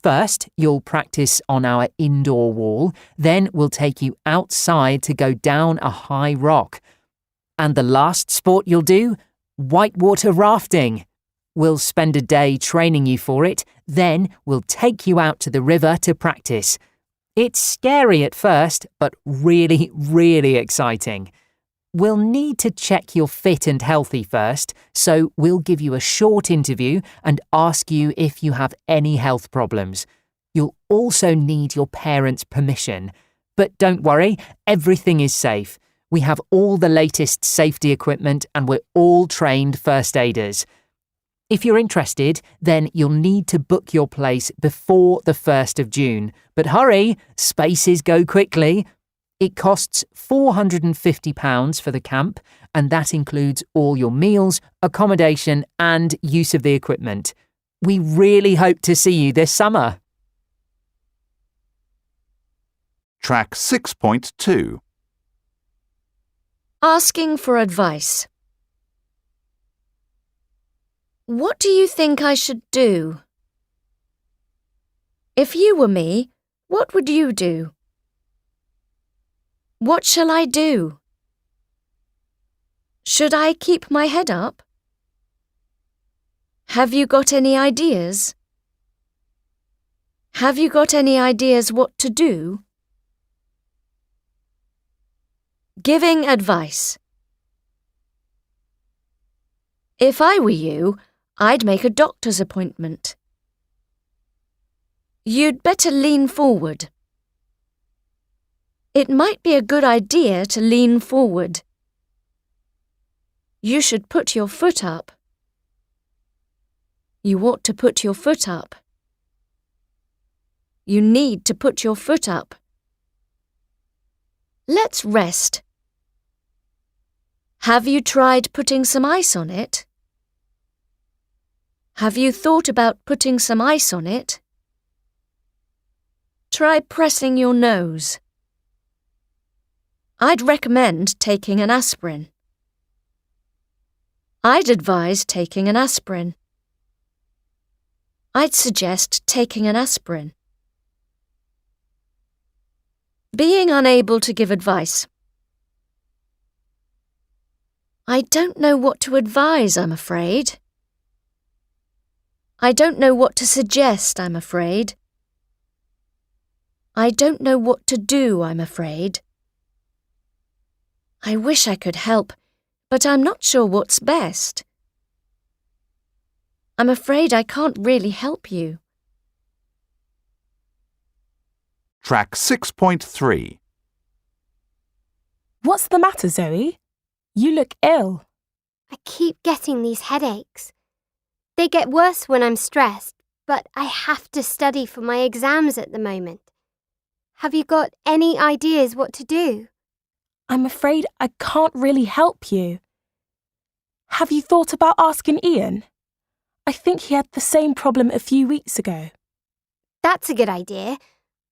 First, you'll practice on our indoor wall, then we'll take you outside to go down a high rock. And the last sport you'll do? Whitewater rafting. We'll spend a day training you for it, then we'll take you out to the river to practice. It's scary at first, but really, really exciting. We'll need to check you're fit and healthy first, so we'll give you a short interview and ask you if you have any health problems. You'll also need your parents' permission. But don't worry, everything is safe. We have all the latest safety equipment and we're all trained first aiders. If you're interested, then you'll need to book your place before the 1st of June. But hurry, spaces go quickly. It costs £450 for the camp, and that includes all your meals, accommodation, and use of the equipment. We really hope to see you this summer. Track 6.2. Asking for advice. What do you think I should do? If you were me, what would you do? What shall I do? Should I keep my head up? Have you got any ideas? Have you got any ideas what to do? Giving advice. If I were you, I'd make a doctor's appointment. You'd better lean forward. It might be a good idea to lean forward. You should put your foot up. You ought to put your foot up. You need to put your foot up. Let's rest. Have you tried putting some ice on it? Have you thought about putting some ice on it? Try pressing your nose. I'd recommend taking an aspirin. I'd advise taking an aspirin. I'd suggest taking an aspirin. Being unable to give advice. I don't know what to advise, I'm afraid. I don't know what to suggest, I'm afraid. I don't know what to do, I'm afraid. I wish I could help, but I'm not sure what's best. I'm afraid I can't really help you. Track 6.3. What's the matter, Zoe? You look ill. I keep getting these headaches. They get worse when I'm stressed, but I have to study for my exams at the moment. Have you got any ideas what to do? I'm afraid I can't really help you. Have you thought about asking Ian? I think he had the same problem a few weeks ago. That's a good idea.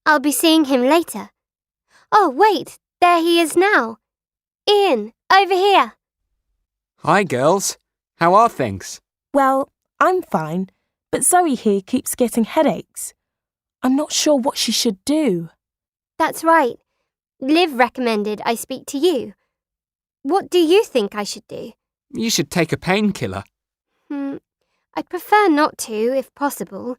I'll be seeing him later. Oh, wait, there he is now. Ian, over here. Hi, girls. How are things? Well, I'm fine, but Zoe here keeps getting headaches. I'm not sure what she should do. That's right. Liv recommended I speak to you. What do you think I should do? You should take a painkiller. I'd prefer not to, if possible.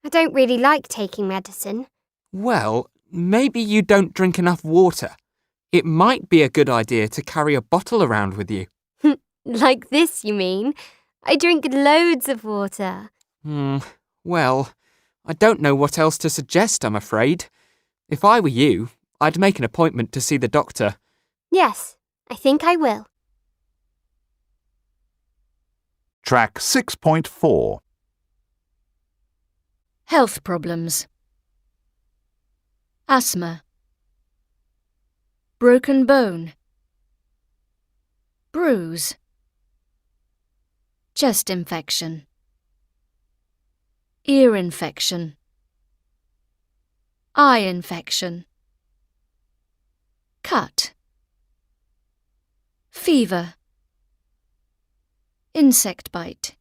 I don't really like taking medicine. Well, maybe you don't drink enough water. It might be a good idea to carry a bottle around with you. Like this, you mean? I drink loads of water. Well, I don't know what else to suggest, I'm afraid. If I were you, I'd make an appointment to see the doctor. Yes, I think I will. Track 6.4. Health problems. Asthma. Broken bone. Bruise. Chest infection. ear infection, eye infection, cut, fever, insect bite,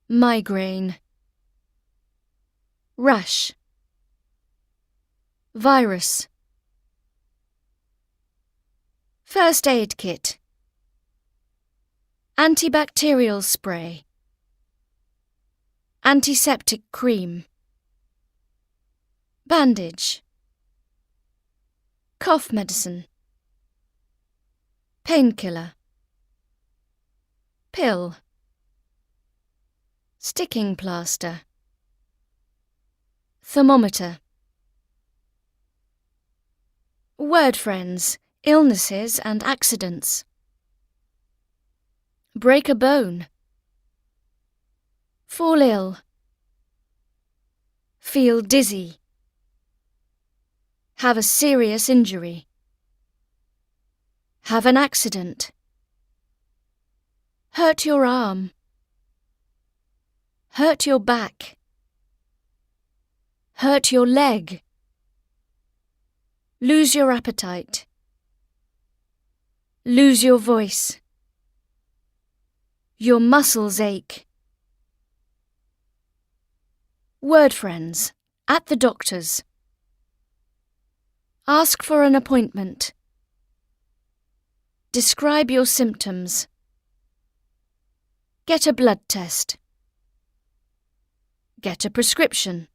migraine, rash, virus. First aid kit, antibacterial spray, antiseptic cream, bandage, cough medicine, painkiller, pill, sticking plaster, thermometer. Word friends, illnesses and accidents. Break a bone. Fall ill. Feel dizzy. Have a serious injury. Have an accident. Hurt your arm. Hurt your back. Hurt your leg. Lose your appetite. Lose your voice. Your muscles ache. Word friends, at the doctor's. Ask for an appointment. Describe your symptoms. Get a blood test. Get a prescription.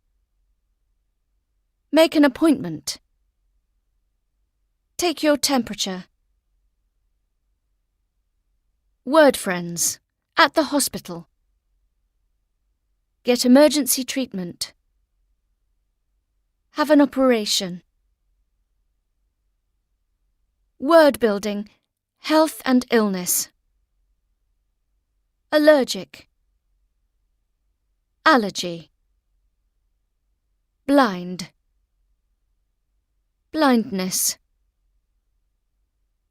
Make an appointment. Take your temperature. Word friends, at the hospital. Get emergency treatment. Have an operation. Word building, health and illness. Allergic. Allergy. Blind. Blindness.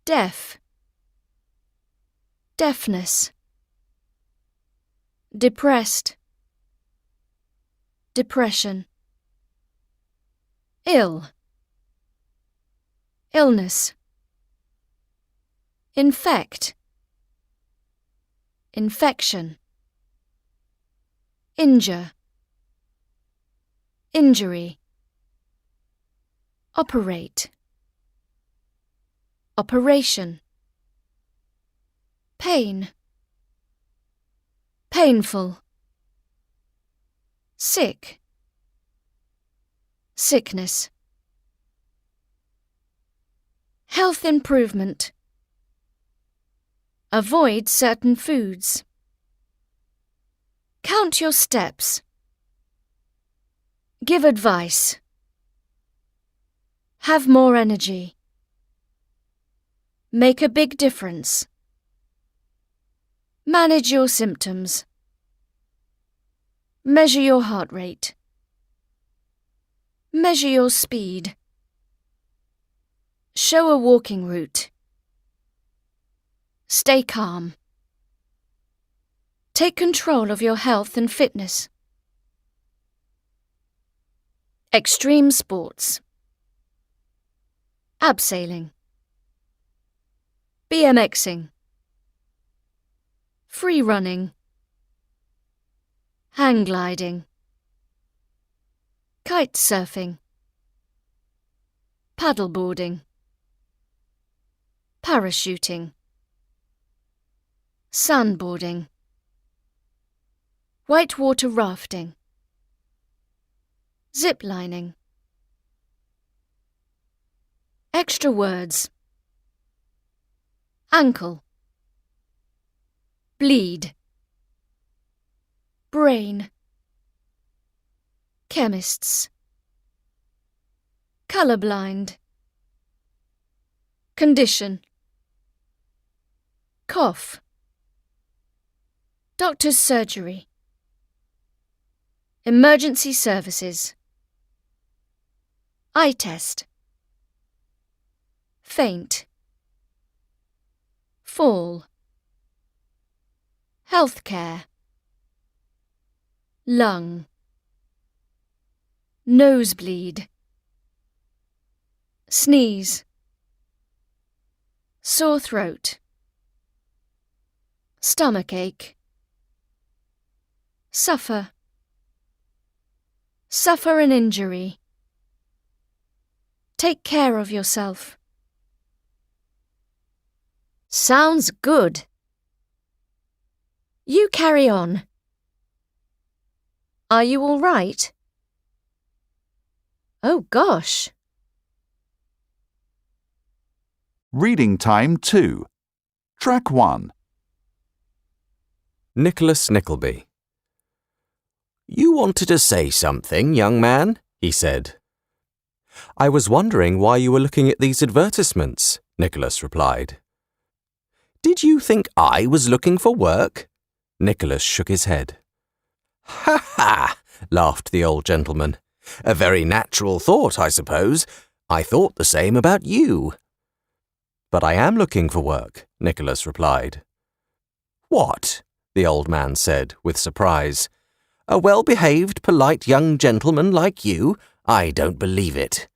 Deaf. Deafness. Depressed. Depression. Ill. Illness. Infect. Infection. Injure. Injury. Operate. Operation. Pain. Painful. Sick. Sickness. Health improvement. Avoid certain foods. Count your steps. Give advice. Have more energy. Make a big difference. Manage your symptoms. Measure your heart rate. Measure your speed. Show a walking route. Stay calm. Take control of your health and fitness. Extreme sports. Abseiling. BMXing. Free running. Hang gliding. Kite surfing. Paddleboarding. Parachuting. Sandboarding. Whitewater rafting. Ziplining. Extra words. Ankle. Bleed. Brain. Chemists. Colourblind. Condition. Cough. Doctor's surgery. Emergency services. Eye test. Faint. Fall. Healthcare. lung, nosebleed, sneeze, sore throat, stomachache, suffer an injury, take care of yourself. Sounds good. You carry on. Are you all right? Oh gosh. Reading Time 2. Track 1. Nicholas Nickleby. You wanted to say something, young man, he said. I was wondering why you were looking at these advertisements, Nicholas replied. Did you think I was looking for work? Nicholas shook his head. Ha ha, laughed the old gentleman. A very natural thought, I suppose. I thought the same about you. But I am looking for work, Nicholas replied. What? The old man said with surprise. A well-behaved, polite young gentleman like you? I don't believe it.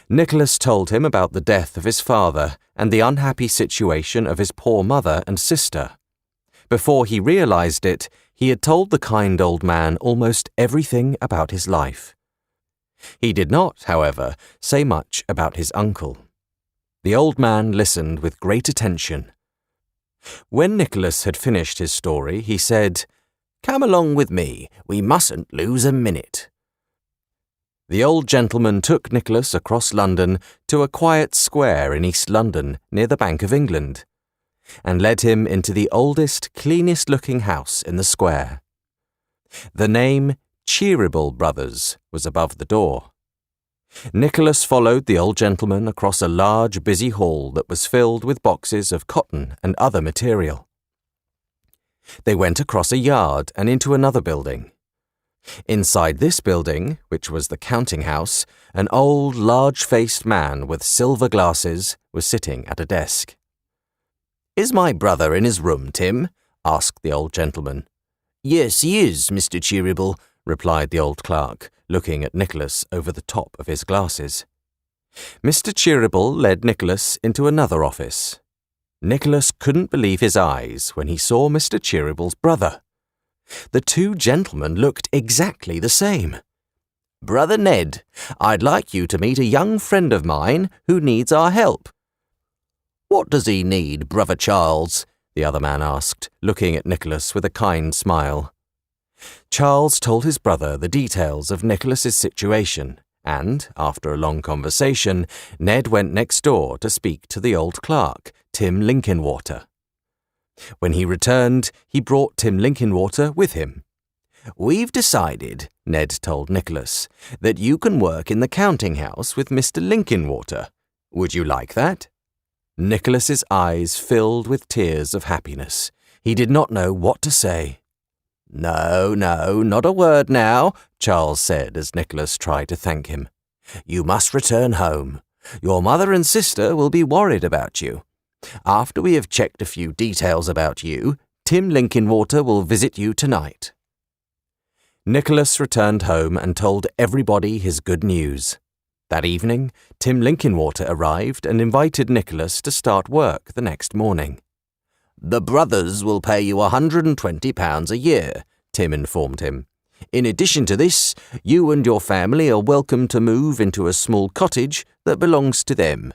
Nicholas told him about the death of his father and the unhappy situation of his poor mother and sister. Before he realized it, he had told the kind old man almost everything about his life. He did not, however, say much about his uncle. The old man listened with great attention. When Nicholas had finished his story, he said, Come along with me. We mustn't lose a minute. The old gentleman took Nicholas across London to a quiet square in East London near the Bank of England, and led him into the oldest, cleanest-looking house in the square. The name Cheeryble Brothers was above the door. Nicholas followed the old gentleman across a large, busy hall that was filled with boxes of cotton and other material. They went across a yard and into another building. Inside this building, which was the counting house, an old, large-faced man with silver glasses was sitting at a desk. Is my brother in his room, Tim? Asked the old gentleman. Yes, he is, Mr. Cheeryble, replied the old clerk, looking at Nicholas over the top of his glasses. Mr. Cheeryble led Nicholas into another office. Nicholas couldn't believe his eyes when he saw Mr. Cheeryble's brother. The two gentlemen looked exactly the same. Brother Ned, I'd like you to meet a young friend of mine who needs our help. What does he need, Brother Charles? The other man asked, looking at Nicholas with a kind smile. Charles told his brother the details of Nicholas's situation, and, after a long conversation, Ned went next door to speak to the old clerk, Tim Linkinwater. When he returned, he brought Tim Linkinwater with him. We've decided, Ned told Nicholas, that you can work in the counting house with Mr. Linkinwater. Would you like that? Nicholas's eyes filled with tears of happiness. He did not know what to say. No, not a word now, Charles said as Nicholas tried to thank him. You must return home. Your mother and sister will be worried about you. After we have checked a few details about you, Tim Linkinwater will visit you tonight. Nicholas returned home and told everybody his good news. That evening, Tim Linkinwater arrived and invited Nicholas to start work the next morning. The brothers will pay you £120 a year, Tim informed him. In addition to this, you and your family are welcome to move into a small cottage that belongs to them.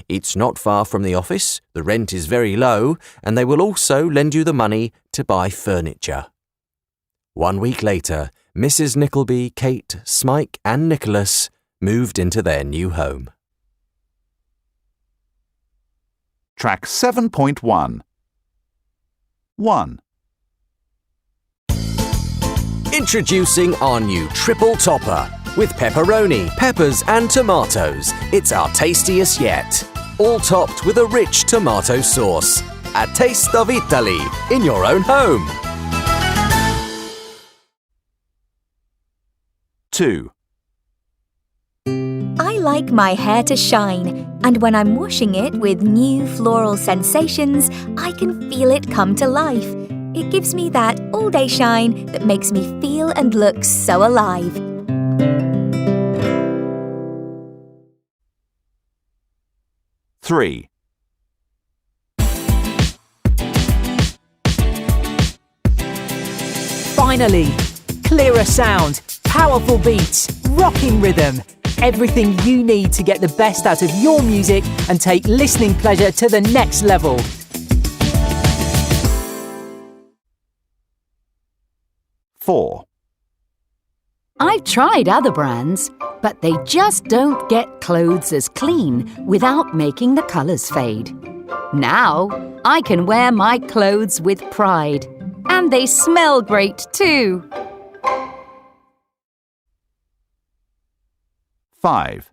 It's not far from the office, the rent is very low, and they will also lend you the money to buy furniture. 1 week later, Mrs. Nickleby, Kate, Smike and Nicholas moved into their new home. Track 7.1. 1. Introducing our new triple topper. With pepperoni, peppers and tomatoes, it's our tastiest yet. All topped with a rich tomato sauce. A taste of Italy in your own home. 2. I like my hair to shine, and when I'm washing it with new floral sensations, I can feel it come to life. It gives me that all-day shine that makes me feel and look so alive. Three. Finally! Clearer sound, powerful beats, rocking rhythm. Everything you need to get the best out of your music and take listening pleasure to the next level. Four. I've tried other brands, but they just don't get clothes as clean without making the colours fade. Now, I can wear my clothes with pride. And they smell great too. 5.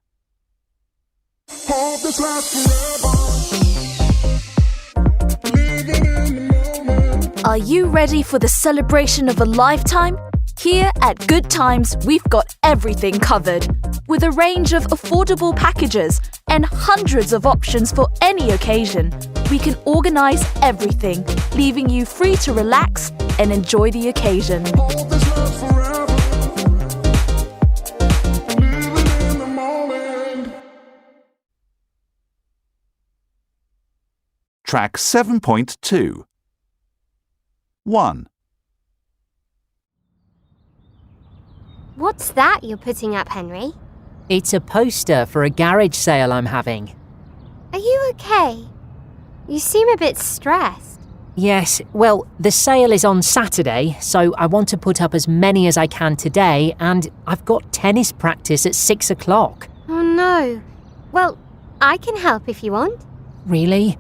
Are you ready for the celebration of a lifetime? Here at Good Times, we've got everything covered. With a range of affordable packages and hundreds of options for any occasion, we can organise everything, leaving you free to relax and enjoy the occasion. Track 7.2. 1. What's that you're putting up, Henry? It's a poster for a garage sale I'm having. Are you okay? You seem a bit stressed. Yes, well, the sale is on Saturday, so I want to put up as many as I can today, and I've got tennis practice at 6 o'clock. Oh no. Well, I can help if you want. Really?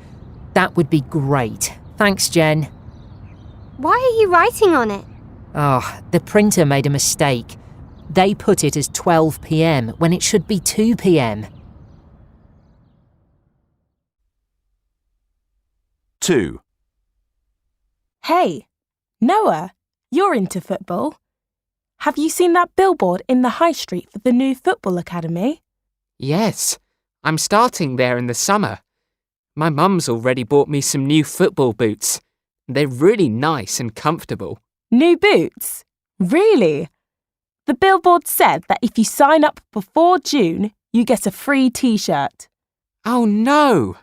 That would be great. Thanks, Jen. Why are you writing on it? Oh, the printer made a mistake. They put it as 12 p.m. when it should be 2 p.m. 2. Hey, Noah, you're into football. Have you seen that billboard in the high street for the new football academy? Yes, I'm starting there in the summer. My mum's already bought me some new football boots. They're really nice and comfortable. New boots? Really? The billboard said that if you sign up before June, you get a free t-shirt. Oh no!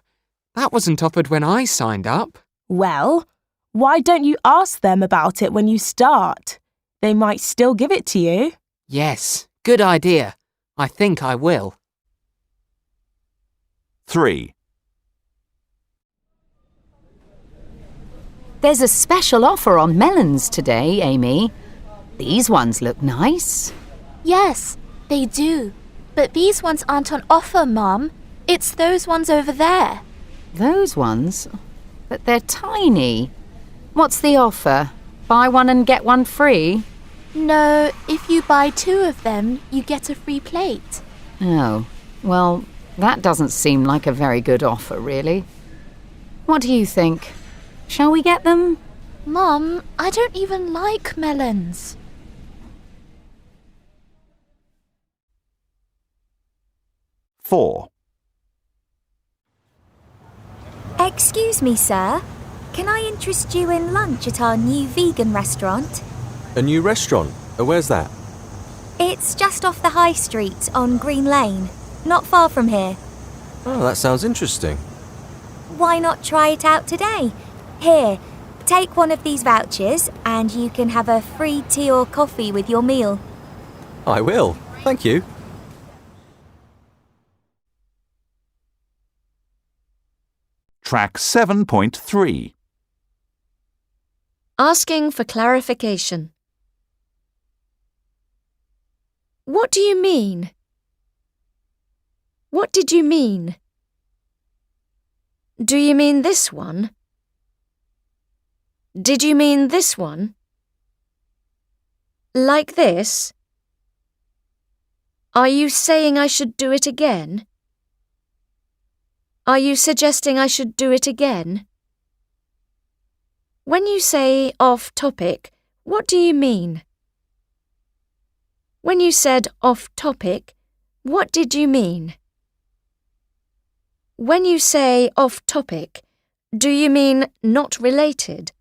That wasn't offered when I signed up. Well, why don't you ask them about it when you start? They might still give it to you. Yes, good idea. I think I will. 3. There's a special offer on melons today, Amy. These ones look nice. Yes, they do. But these ones aren't on offer, Mum. It's those ones over there. Those ones? But they're tiny. What's the offer? Buy one and get one free? No, if you buy 2 of them, you get a free plate. Oh, well, that doesn't seem like a very good offer, really. What do you think? Shall we get them? Mum, I don't even like melons. 4. Excuse me, sir. Can I interest you in lunch at our new vegan restaurant? A new restaurant? Where's that? It's just off the high street on Green Lane, not far from here. Oh, that sounds interesting. Why not try it out today? Here, take one of these vouchers and you can have a free tea or coffee with your meal. I will. Thank you. Track 7.3. Asking for clarification. What do you mean? What did you mean? Do you mean this one? Did you mean this one? Like this? Are you saying I should do it again? Are you suggesting I should do it again? When you say off topic, what do you mean? When you said off topic, what did you mean? When you say off topic, do you mean not related?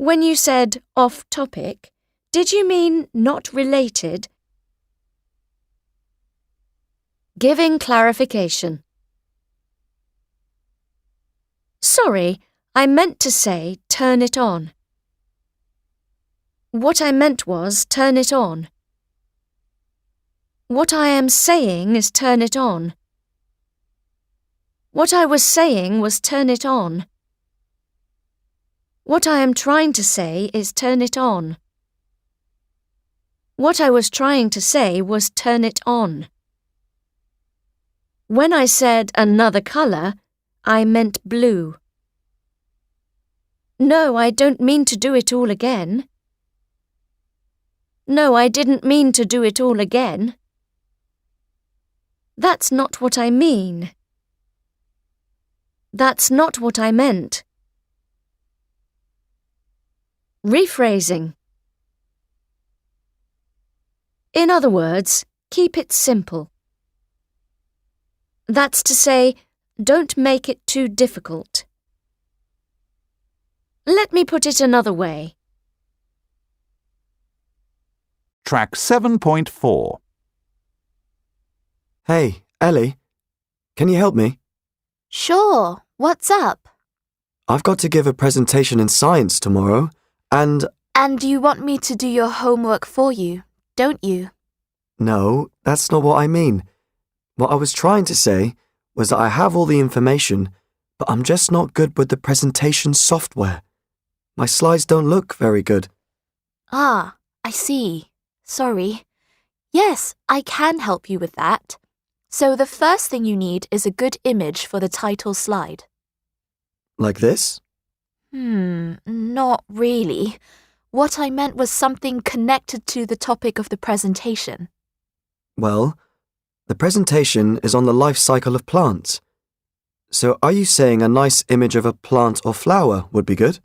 When you said off topic, did you mean not related? Giving clarification. Sorry, I meant to say turn it on. What I meant was turn it on. What I am saying is turn it on. What I was saying was turn it on. What I am trying to say is turn it on. What I was trying to say was turn it on. When I said another colour, I meant blue. No, I don't mean to do it all again. No, I didn't mean to do it all again. That's not what I mean. That's not what I meant. Rephrasing. In other words, keep it simple. That's to say, don't make it too difficult. Let me put it another way. Track 7.4. Hey, Ellie, can you help me? Sure, what's up? I've got to give a presentation in science tomorrow, and... And you want me to do your homework for you, don't you? No, that's not what I mean. What I was trying to say was that I have all the information, but I'm just not good with the presentation software. My slides don't look very good. Ah, I see. Sorry. Yes, I can help you with that. So the first thing you need is a good image for the title slide. Like this? Not really. What I meant was something connected to the topic of the presentation. Well, the presentation is on the life cycle of plants. So are you saying a nice image of a plant or flower would be good?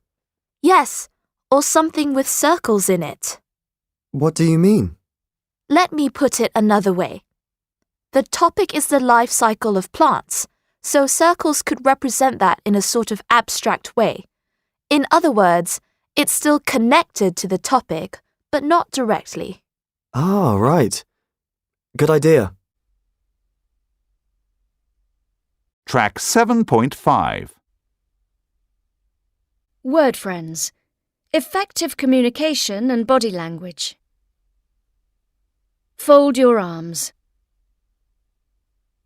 Yes, or something with circles in it. What do you mean? Let me put it another way. The topic is the life cycle of plants, so circles could represent that in a sort of abstract way. In other words, it's still connected to the topic, but not directly. Ah, right. Good idea. Track 7.5. Word friends. Effective communication and body language. Fold your arms.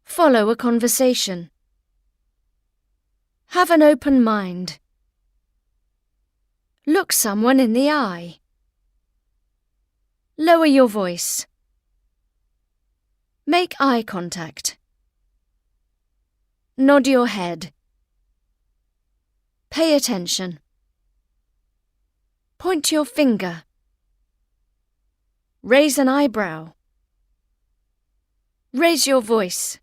Follow a conversation. Have an open mind. Look someone in the eye. Lower your voice. Make eye contact. Nod your head. Pay attention. Point your finger. Raise an eyebrow. Raise your voice.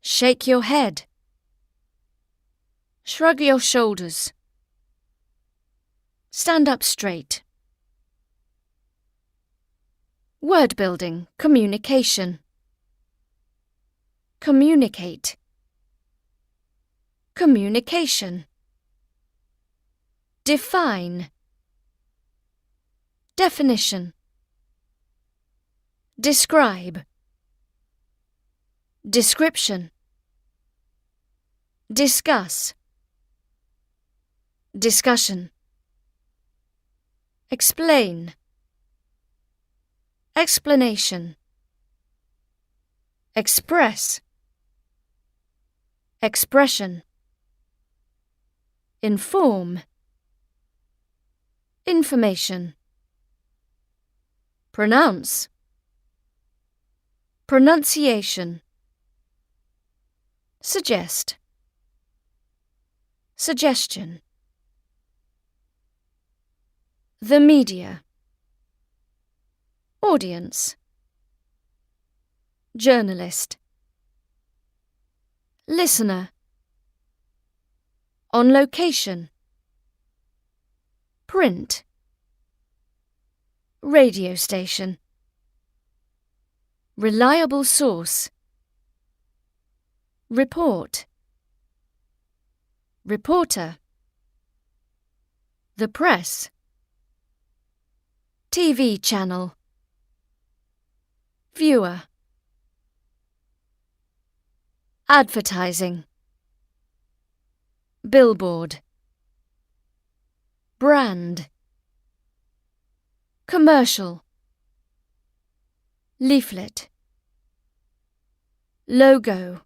Shake your head. Shrug your shoulders. Stand up straight. Word building, communication. Communicate. Communication. Define. Definition. Describe. Description. Discuss. Discussion. Explain. Explanation. Express. Expression. Inform. Information. Pronounce. Pronunciation. Suggest. Suggestion. The media. Audience. Journalist. Listener. On location. Print. Radio station. Reliable source. Report. Reporter. The press. TV channel. Viewer. Advertising. Billboard. Brand. Commercial. Leaflet. Logo.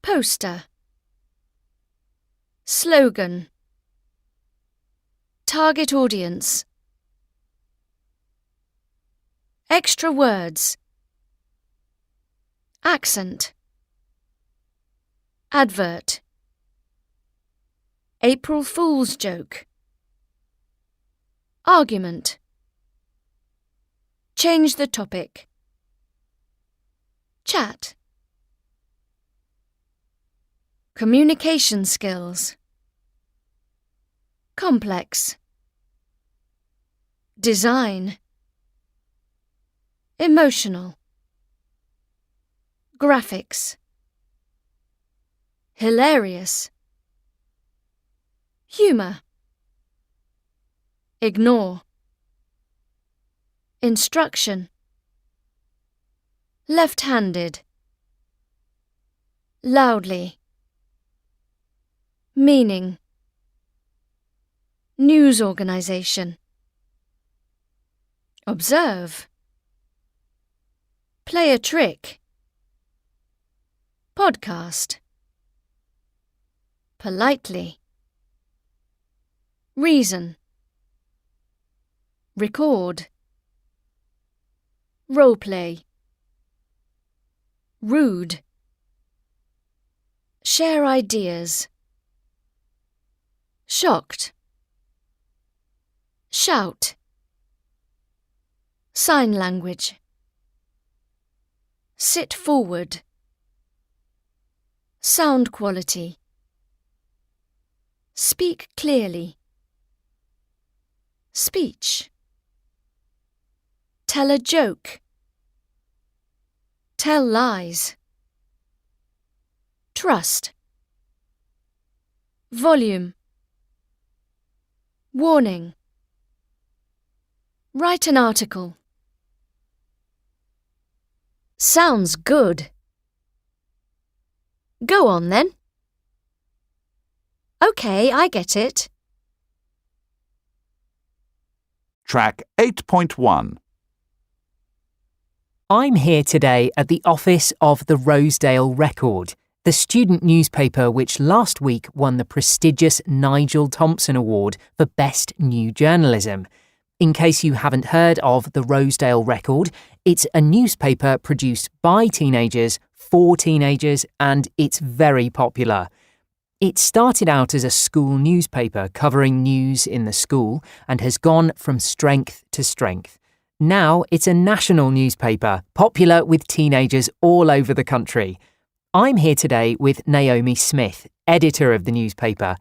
Poster. Slogan. Target audience. Extra words. Accent. Advert. April Fool's joke. Argument. Change the topic. Chat. Communication skills. Complex. Design. Emotional. Graphics. Hilarious. Humor. Ignore. Instruction. Left-handed. Loudly. Meaning. News organization. Observe. Play a trick. Podcast. Politely. Reason. Record. Roleplay. Rude. Share ideas. Shocked. Shout. Sign language. Sit forward. Sound quality. Speak clearly. Speech. Tell a joke. Tell lies. Trust. Volume. Warning. Write an article. Sounds good. Go on then. OK, I get it. Track 8.1. I'm here today at the office of the Rosedale Record, the student newspaper which last week won the prestigious Nigel Thompson Award for Best New Journalism. In case you haven't heard of the Rosedale Record, it's a newspaper produced by teenagers, for teenagers, and it's very popular. It started out as a school newspaper covering news in the school and has gone from strength to strength. Now it's a national newspaper, popular with teenagers all over the country. I'm here today with Naomi Smith, editor of the newspaper.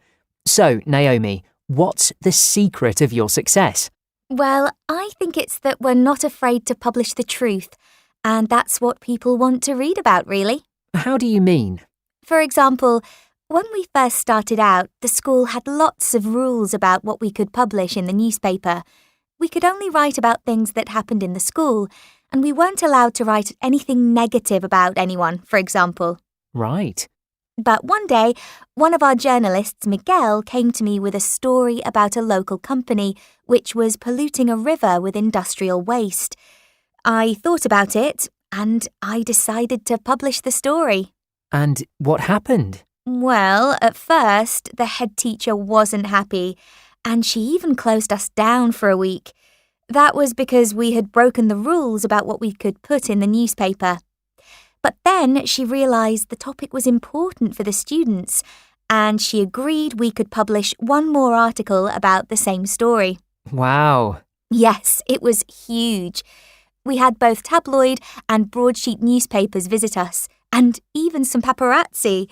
So, Naomi, what's the secret of your success? Well, I think it's that we're not afraid to publish the truth, and that's what people want to read about, really. How do you mean? For example, when we first started out, the school had lots of rules about what we could publish in the newspaper. We could only write about things that happened in the school, and we weren't allowed to write anything negative about anyone, for example. Right. But one day, one of our journalists, Miguel, came to me with a story about a local company which was polluting a river with industrial waste. I thought about it, and I decided to publish the story. And what happened? Well, at first, the head teacher wasn't happy, and she even closed us down for a week. That was because we had broken the rules about what we could put in the newspaper. But then she realised the topic was important for the students, and she agreed we could publish one more article about the same story. Wow. Yes, it was huge. We had both tabloid and broadsheet newspapers visit us, and even some paparazzi.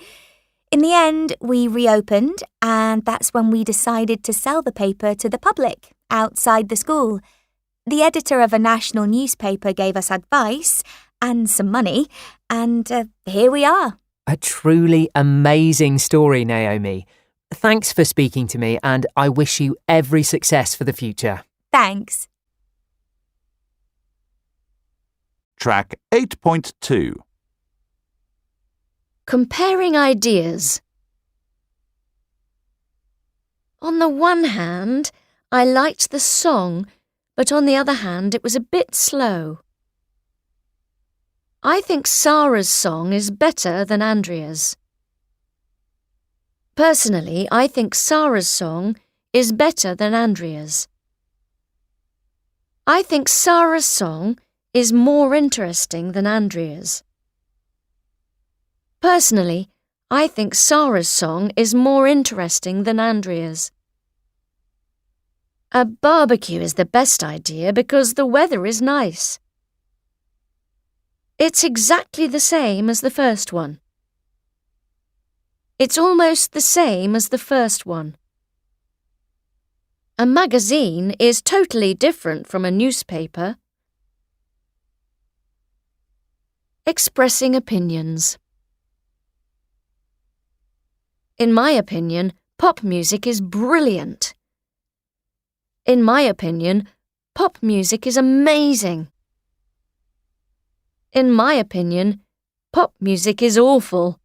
In the end, we reopened, and that's when we decided to sell the paper to the public outside the school. The editor of a national newspaper gave us advice and some money, and here we are. A truly amazing story, Naomi. Thanks for speaking to me, and I wish you every success for the future. Thanks. Track 8.2. Comparing ideas. On the one hand, I liked the song, but on the other hand, it was a bit slow. I think Sarah's song is better than Andrea's. Personally, I think Sarah's song is better than Andrea's. I think Sarah's song is more interesting than Andrea's. Personally, I think Sarah's song is more interesting than Andrea's. A barbecue is the best idea because the weather is nice. It's exactly the same as the first one. It's almost the same as the first one. A magazine is totally different from a newspaper. Expressing opinions. In my opinion, pop music is brilliant. In my opinion, pop music is amazing. In my opinion, pop music is awful.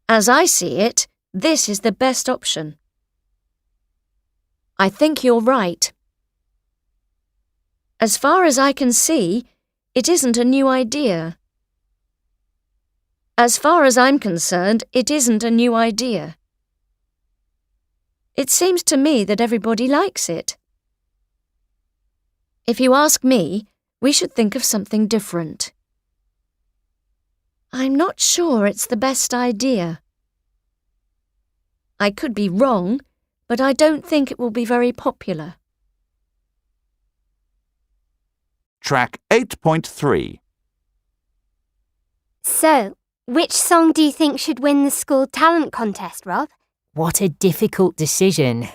As I see it, this is the best option. I think you're right. As far as I can see, it isn't a new idea. As far as I'm concerned, it isn't a new idea. It seems to me that everybody likes it. If you ask me, we should think of something different. I'm not sure it's the best idea. I could be wrong, but I don't think it will be very popular. Track 8.3. So, which song do you think should win the school talent contest, Rob? What a difficult decision.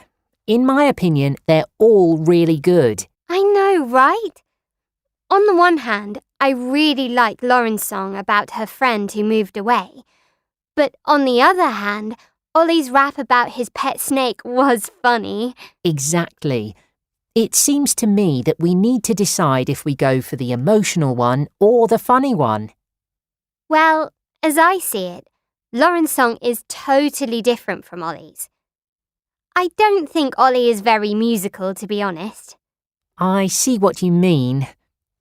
In my opinion, they're all really good. I know, right? On the one hand, I really like Lauren's song about her friend who moved away. But on the other hand, Ollie's rap about his pet snake was funny. Exactly. It seems to me that we need to decide if we go for the emotional one or the funny one. Well, as I see it, Lauren's song is totally different from Ollie's. I don't think Ollie is very musical, to be honest. I see what you mean.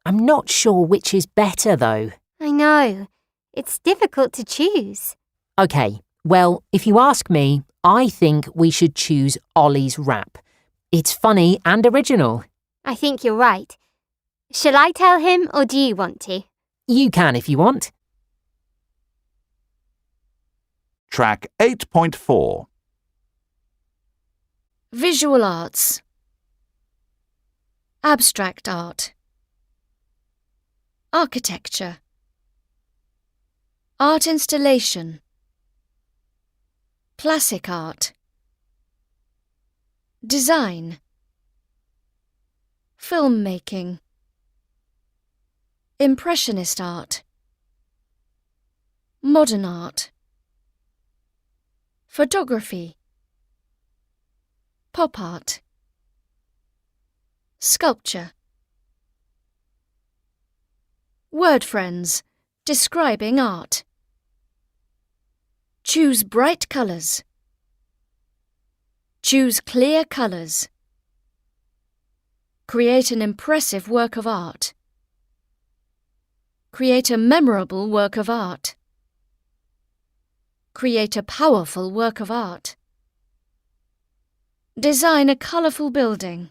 I'm not sure which is better, though. I know. It's difficult to choose. OK, well, if you ask me, I think we should choose Ollie's rap. It's funny and original. I think you're right. Shall I tell him, or do you want to? You can if you want. Track 8.4. Visual arts. Abstract art. Architecture. Art installation. Classic art. Design. Filmmaking. Impressionist art. Modern art. Photography. Pop art. Sculpture. Word friends, describing art. Choose bright colours. Choose clear colours. Create an impressive work of art. Create a memorable work of art. Create a powerful work of art. Design a colourful building.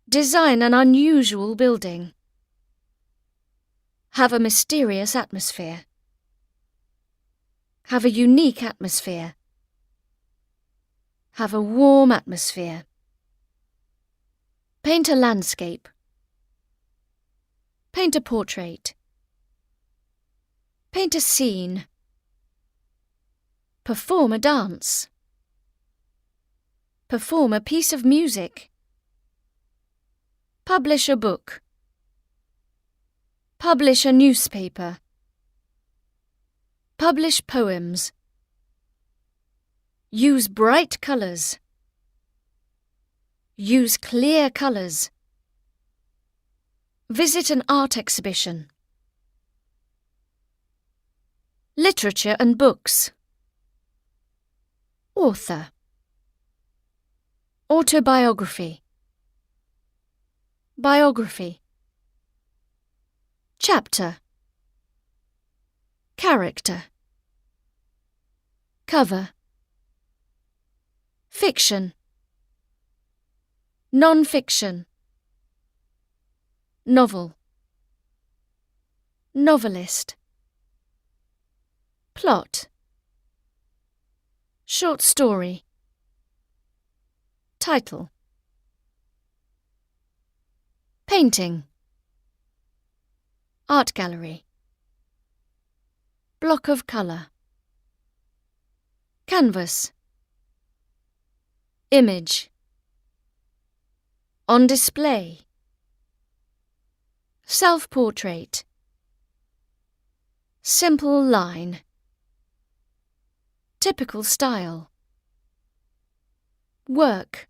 Design an unusual building. Have a mysterious atmosphere. Have a unique atmosphere. Have a warm atmosphere. Paint a landscape. Paint a portrait. Paint a scene. Perform a dance. Perform a piece of music. Publish a book. Publish a newspaper. Publish poems. Use bright colours. Use clear colours. Visit an art exhibition. Literature and books. Author. Autobiography. Biography. Chapter. Character. Cover. Fiction. Non-fiction. Novel. Novelist. Plot. Short story. Title. Painting. Art gallery. Block of colour. Canvas. Image. On display. Self-portrait. Simple line. Typical style. Work.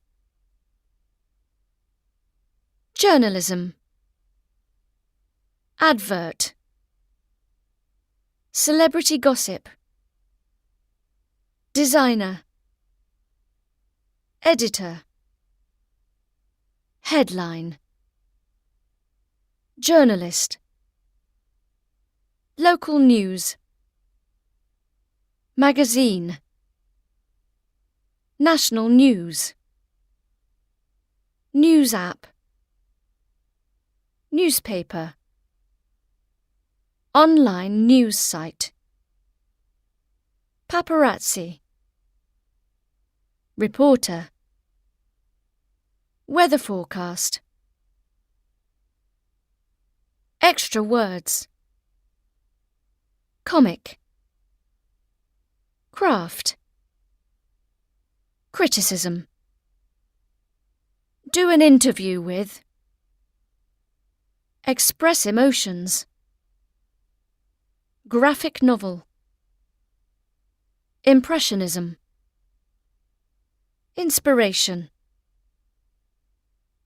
Journalism. Advert. Celebrity gossip. Designer. Editor. Headline. Journalist. Local news. Magazine. National news. News app. Newspaper. Online news site. Paparazzi. Reporter. Weather forecast. Extra words. Comic. Craft. Criticism. Do an interview with. Express emotions. Graphic novel. Impressionism. Inspiration.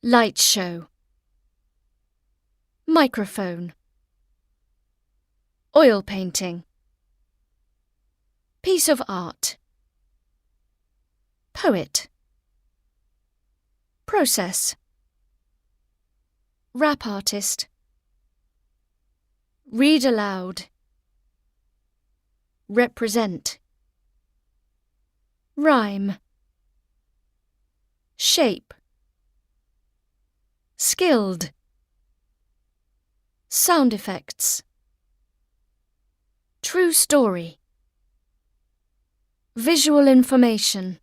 Light show. Microphone. Oil painting. Piece of art. Poet. Process. Rap artist. Read aloud. Represent. Rhyme. Shape. Skilled. Sound effects. True story. Visual information.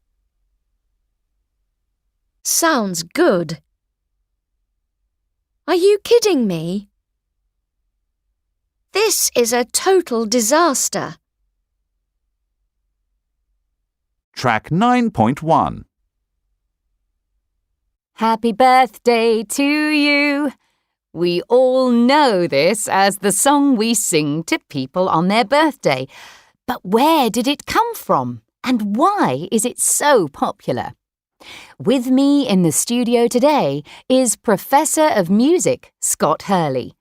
Sounds good. Are you kidding me? This is a total disaster. Track 9.1. Happy birthday to you. We all know this as the song we sing to people on their birthday. But where did it come from? And why is it so popular? With me in the studio today is Professor of Music, Scott Hurley.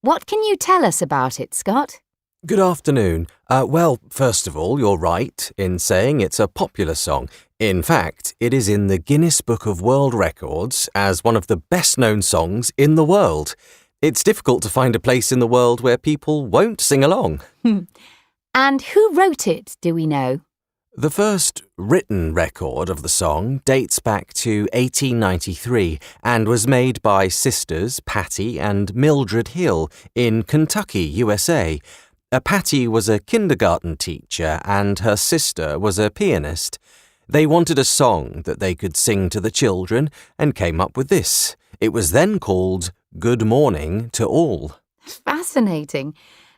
What can you tell us about it, Scott? Good afternoon. Well, first of all, you're right in saying it's a popular song. In fact, it is in the Guinness Book of World Records as one of the best-known songs in the world. It's difficult to find a place in the world where people won't sing along. And who wrote it, do we know? The first written record of the song dates back to 1893 and was made by sisters Patty and Mildred Hill in Kentucky, USA. Patty was a kindergarten teacher and her sister was a pianist. They wanted a song that they could sing to the children and came up with this. It was then called Good Morning to All. Fascinating.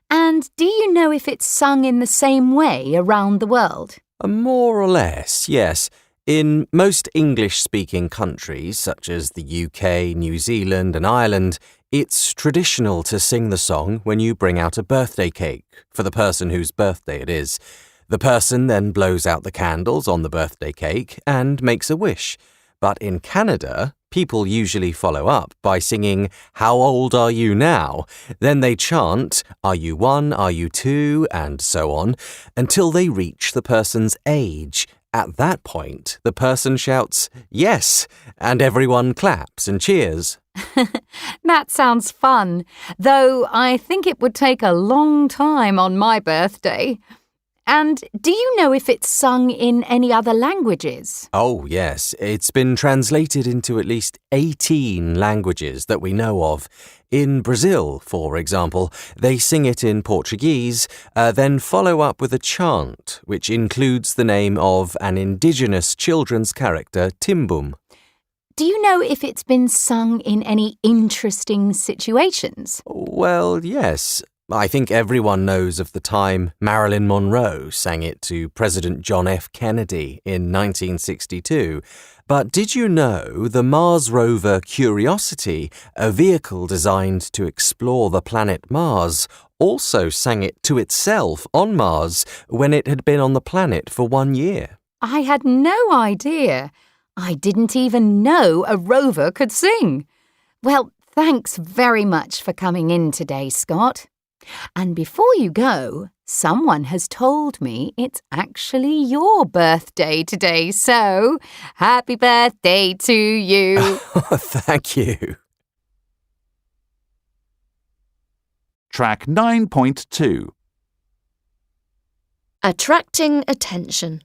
And do you know if it's sung in the same way around the world? More or less, yes. In most English-speaking countries, such as the UK, New Zealand and Ireland, it's traditional to sing the song when you bring out a birthday cake for the person whose birthday it is. The person then blows out the candles on the birthday cake and makes a wish. But in Canada, people usually follow up by singing, "How old are you now?" Then they chant, "Are you 1? Are you 2? And so on, until they reach the person's age. At that point, the person shouts, "Yes," and everyone claps and cheers. That sounds fun, though I think it would take a long time on my birthday. And do you know if it's sung in any other languages? Oh, yes. It's been translated into at least 18 languages that we know of. In Brazil, for example, they sing it in Portuguese, then follow up with a chant, which includes the name of an indigenous children's character, Timbum. Do you know if it's been sung in any interesting situations? Well, yes. I think everyone knows of the time Marilyn Monroe sang it to President John F. Kennedy in 1962. But did you know the Mars rover Curiosity, a vehicle designed to explore the planet Mars, also sang it to itself on Mars when it had been on the planet for 1 year? I had no idea. I didn't even know a rover could sing. Well, thanks very much for coming in today, Scott. And before you go, someone has told me it's actually your birthday today, so happy birthday to you. Thank you. Track 9.2. Attracting attention.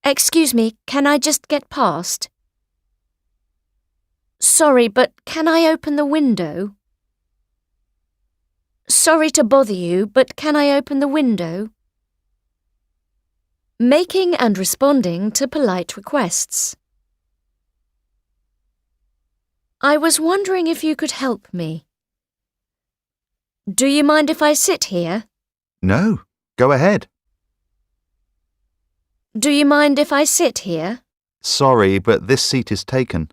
Excuse me, can I just get past? Sorry, but can I open the window? Sorry to bother you, but can I open the window? Making and responding to polite requests. I was wondering if you could help me. Do you mind if I sit here? No, go ahead. Do you mind if I sit here? Sorry, but this seat is taken.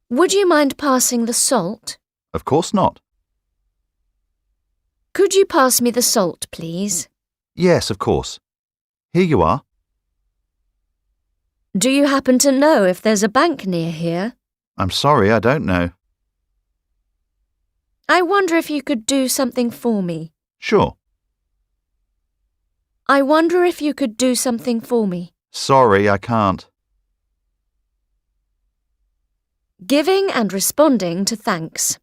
Would you mind passing the salt? Of course not. Could you pass me the salt, please? Yes, of course. Here you are. Do you happen to know if there's a bank near here? I'm sorry, I don't know. I wonder if you could do something for me. Sure. I wonder if you could do something for me. Sorry, I can't. Giving and responding to thanks.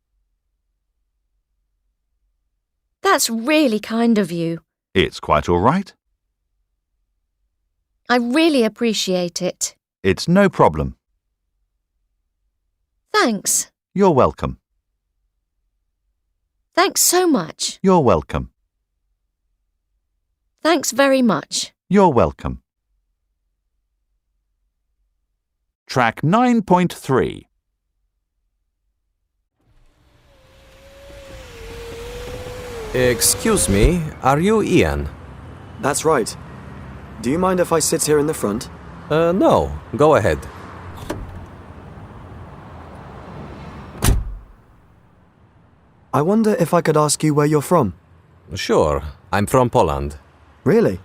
That's really kind of you. It's quite all right. I really appreciate it. It's no problem. Thanks. You're welcome. Thanks so much. You're welcome. Thanks very much. You're welcome. Track 9.3. Excuse me, are you Ian? That's right. Do you mind if I sit here in the front? No, go ahead. I wonder if I could ask you where you're from. Sure, I'm from Poland. Really?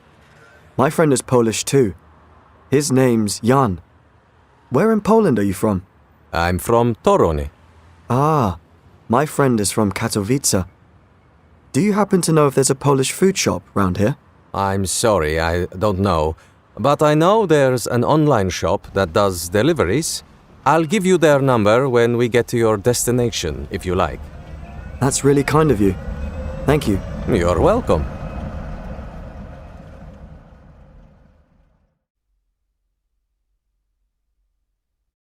My friend is Polish too. His name's Jan. Where in Poland are you from? I'm from Toruń. Ah, my friend is from Katowice. Do you happen to know if there's a Polish food shop round here? I'm sorry, I don't know. But I know there's an online shop that does deliveries. I'll give you their number when we get to your destination, if you like. That's really kind of you. Thank you. You're welcome.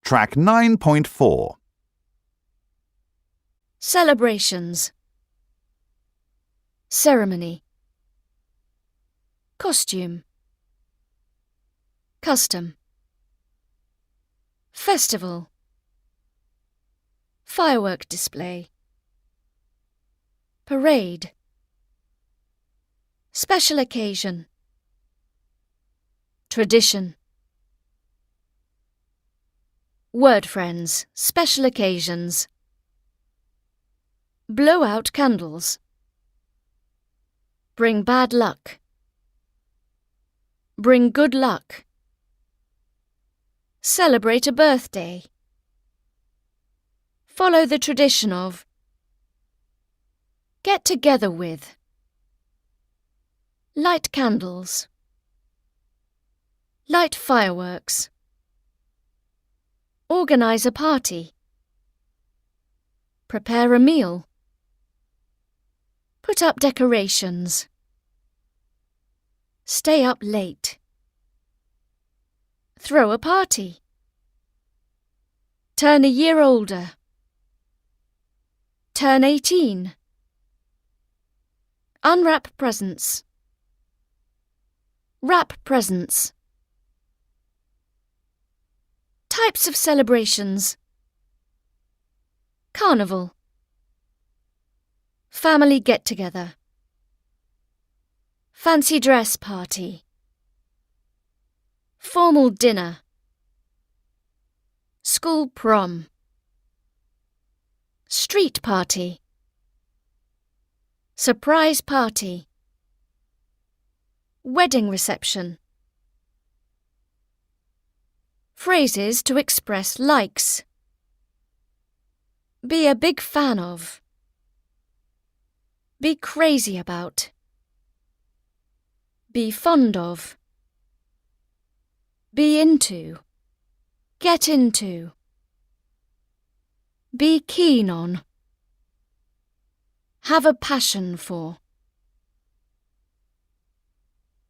Track 9.4. Celebrations. Ceremony. Costume. Custom. Festival. Firework display. Parade. Special occasion. Tradition. Word friends, special occasions. Blow out candles. Bring bad luck. Bring good luck. Celebrate a birthday. Follow the tradition of. Get together with. Light candles. Light fireworks. Organize a party. Prepare a meal. Put up decorations. Stay up late. Throw a party. Turn a year older. Turn 18. Unwrap presents. Wrap presents. Types of celebrations. Carnival. Family get-together. Fancy dress party. Formal dinner. School prom. Street party. Surprise party. Wedding reception. Phrases to express likes. Be a big fan of. Be crazy about. Be fond of. Be into. Get into. Be keen on. Have a passion for.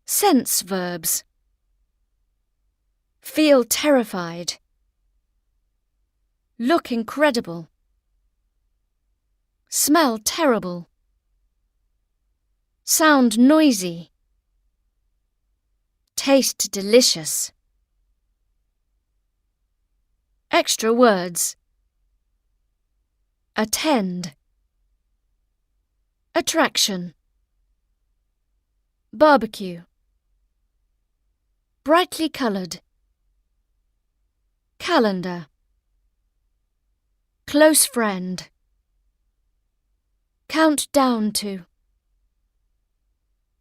Sense verbs. Feel terrified. Look incredible. Smell terrible. Sound noisy. Taste delicious. Extra words. Attend. Attraction. Barbecue. Brightly coloured. Calendar. Close friend. Count down to.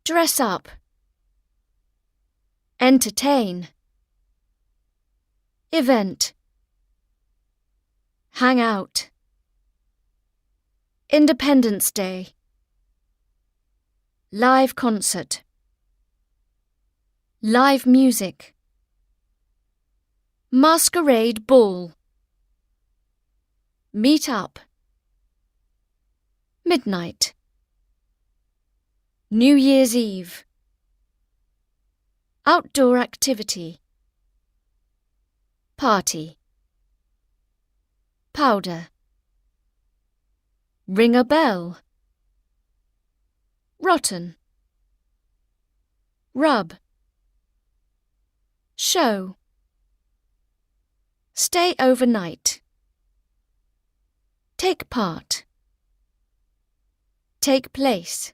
Dress up. Entertain. Event. Hang out. Independence Day. Live concert. Live music. Masquerade ball. Meet up. Midnight. New Year's Eve. Outdoor activity. Party. Powder. Ring a bell. Rotten. Rub. Show. Stay overnight. Take part. Take place.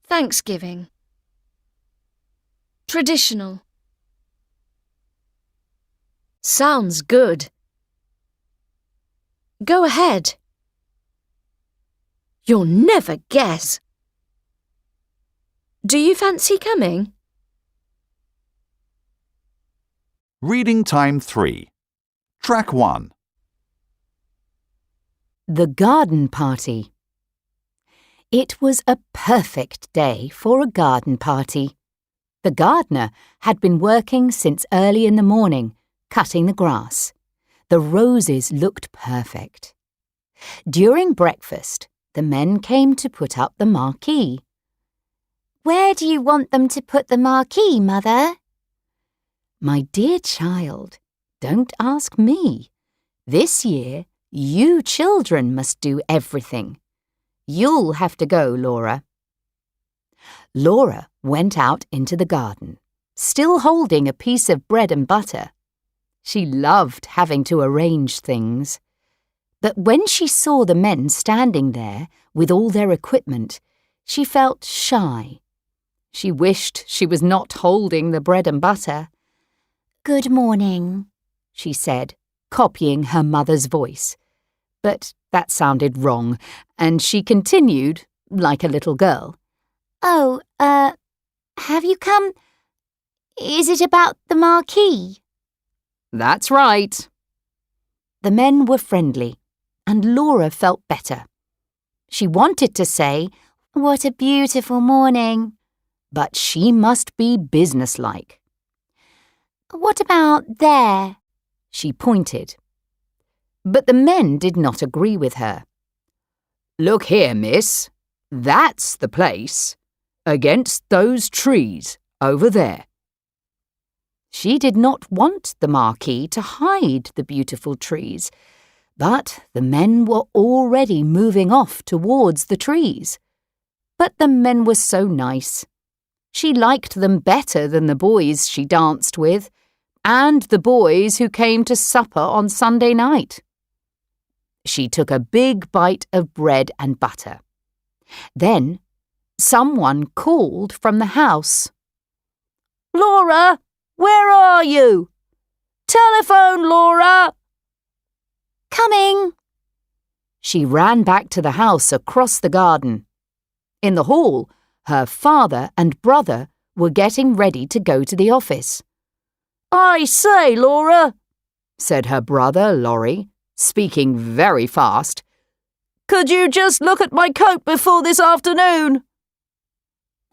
Thanksgiving. Traditional. Sounds good. Go ahead. You'll never guess. Do you fancy coming? Reading Time 3. Track 1. The garden party. It was a perfect day for a garden party. The gardener had been working since early in the morning, cutting the grass. The roses looked perfect. During breakfast, the men came to put up the marquee. Where do you want them to put the marquee, Mother? My dear child, don't ask me. This year, you children must do everything. You'll have to go, Laura. Laura went out into the garden, still holding a piece of bread and butter. She loved having to arrange things. But when she saw the men standing there with all their equipment, she felt shy. She wished she was not holding the bread and butter. Good morning, she said, copying her mother's voice. But that sounded wrong, and she continued, like a little girl. Oh, have you come? Is it about the marquee? That's right. The men were friendly, and Laura felt better. She wanted to say, "What a beautiful morning." but she must be businesslike. "What about there?" She pointed. But the men did not agree with her. "Look here, miss. That's the place. Against those trees over there." She did not want the marquee to hide the beautiful trees, but the men were already moving off towards the trees. But the men were so nice. She liked them better than the boys she danced with, and the boys who came to supper on Sunday night. She took a big bite of bread and butter. Then someone called from the house. "Laura, where are you? Telephone, Laura!" "Coming!" She ran back to the house across the garden. In the hall, her father and brother were getting ready to go to the office. "I say, Laura," said her brother, Laurie, speaking very fast, "could you just look at my coat before this afternoon?"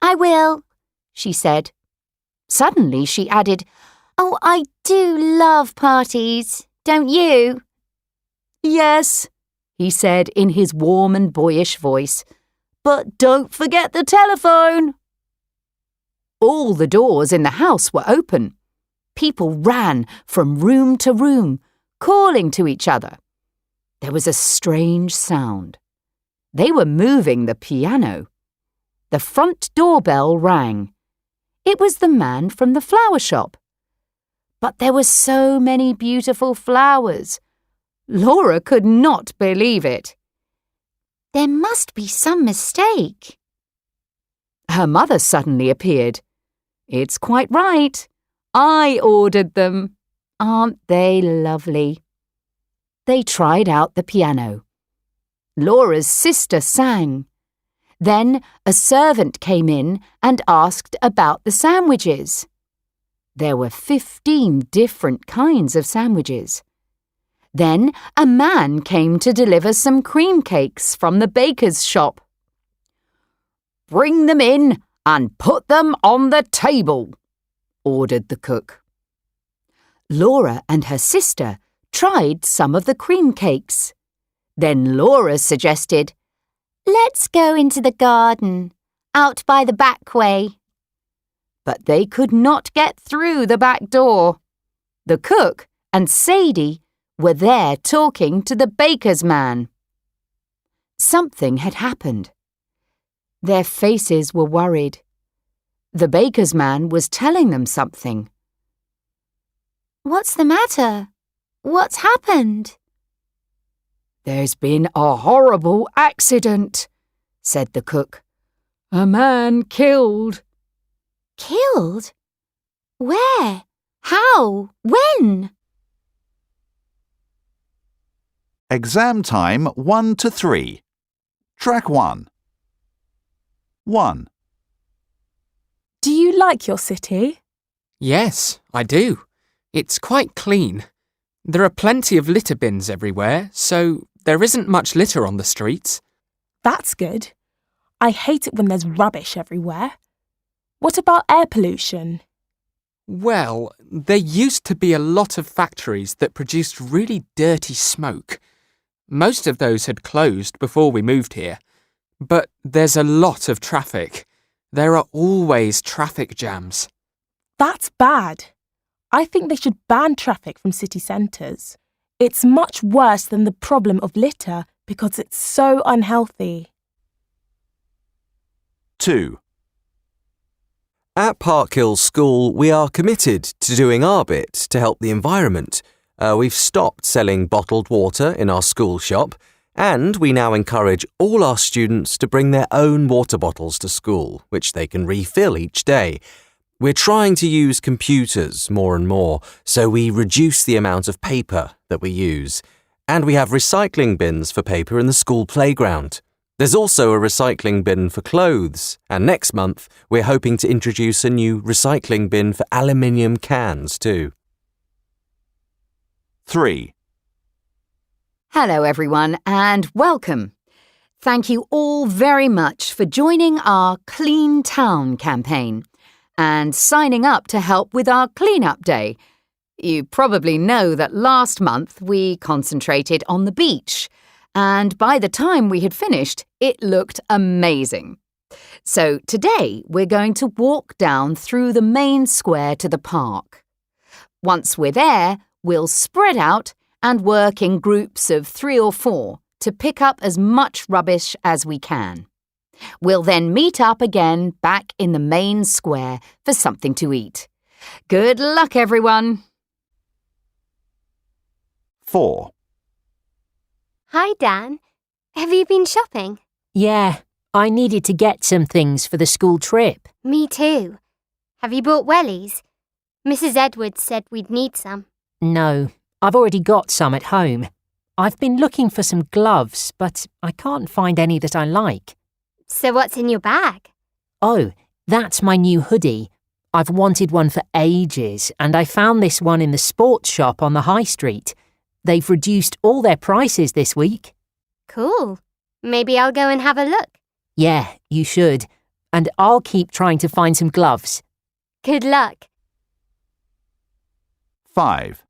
"I will," she said. Suddenly she added, "Oh, I do love parties, don't you?" "Yes," he said in his warm and boyish voice, "but don't forget the telephone." All the doors in the house were open. People ran from room to room, calling to each other. There was a strange sound. They were moving the piano. The front doorbell rang. It was the man from the flower shop. But there were so many beautiful flowers. Laura could not believe it. "There must be some mistake." Her mother suddenly appeared. "It's quite right. I ordered them. Aren't they lovely?" They tried out the piano. Laura's sister sang. Then a servant came in and asked about the sandwiches. There were 15 different kinds of sandwiches. Then a man came to deliver some cream cakes from the baker's shop. "Bring them in and put them on the table," ordered the cook. Laura and her sister tried some of the cream cakes. Then Laura suggested, "Let's go into the garden, out by the back way." But they could not get through the back door. The cook and Sadie were there talking to the baker's man. Something had happened. Their faces were worried. The baker's man was telling them something. "What's the matter? What's happened?" "There's been a horrible accident," said the cook. "A man killed." "Killed? Where? How? When?" Exam time 1 to 3. Track 1. 1. Do you like your city? Yes, I do. It's quite clean. There are plenty of litter bins everywhere, so there isn't much litter on the streets. That's good. I hate it when there's rubbish everywhere. What about air pollution? Well, there used to be a lot of factories that produced really dirty smoke. Most of those had closed before we moved here. But there's a lot of traffic. There are always traffic jams. That's bad. I think they should ban traffic from city centres. It's much worse than the problem of litter because it's so unhealthy. 2. At Park Hill School, we are committed to doing our bit to help the environment. We've stopped selling bottled water in our school shop, and we now encourage all our students to bring their own water bottles to school, which they can refill each day. We're trying to use computers more and more, so we reduce the amount of paper that we use. And we have recycling bins for paper in the school playground. There's also a recycling bin for clothes, and next month we're hoping to introduce a new recycling bin for aluminium cans too. 3. Hello, everyone, and welcome. Thank you all very much for joining our Clean Town campaign and signing up to help with our clean-up day. You probably know that last month we concentrated on the beach, and by the time we had finished, it looked amazing. So today we're going to walk down through the main square to the park. Once we're there, we'll spread out and work in groups of 3 or 4 to pick up as much rubbish as we can. We'll then meet up again back in the main square for something to eat. Good luck, everyone! 4. Hi, Dan. Have you been shopping? Yeah, I needed to get some things for the school trip. Me too. Have you bought wellies? Mrs. Edwards said we'd need some. No, I've already got some at home. I've been looking for some gloves, but I can't find any that I like. So what's in your bag? Oh, that's my new hoodie. I've wanted one for ages, and I found this one in the sports shop on the high street. They've reduced all their prices this week. Cool. Maybe I'll go and have a look. Yeah, you should. And I'll keep trying to find some gloves. Good luck. 5.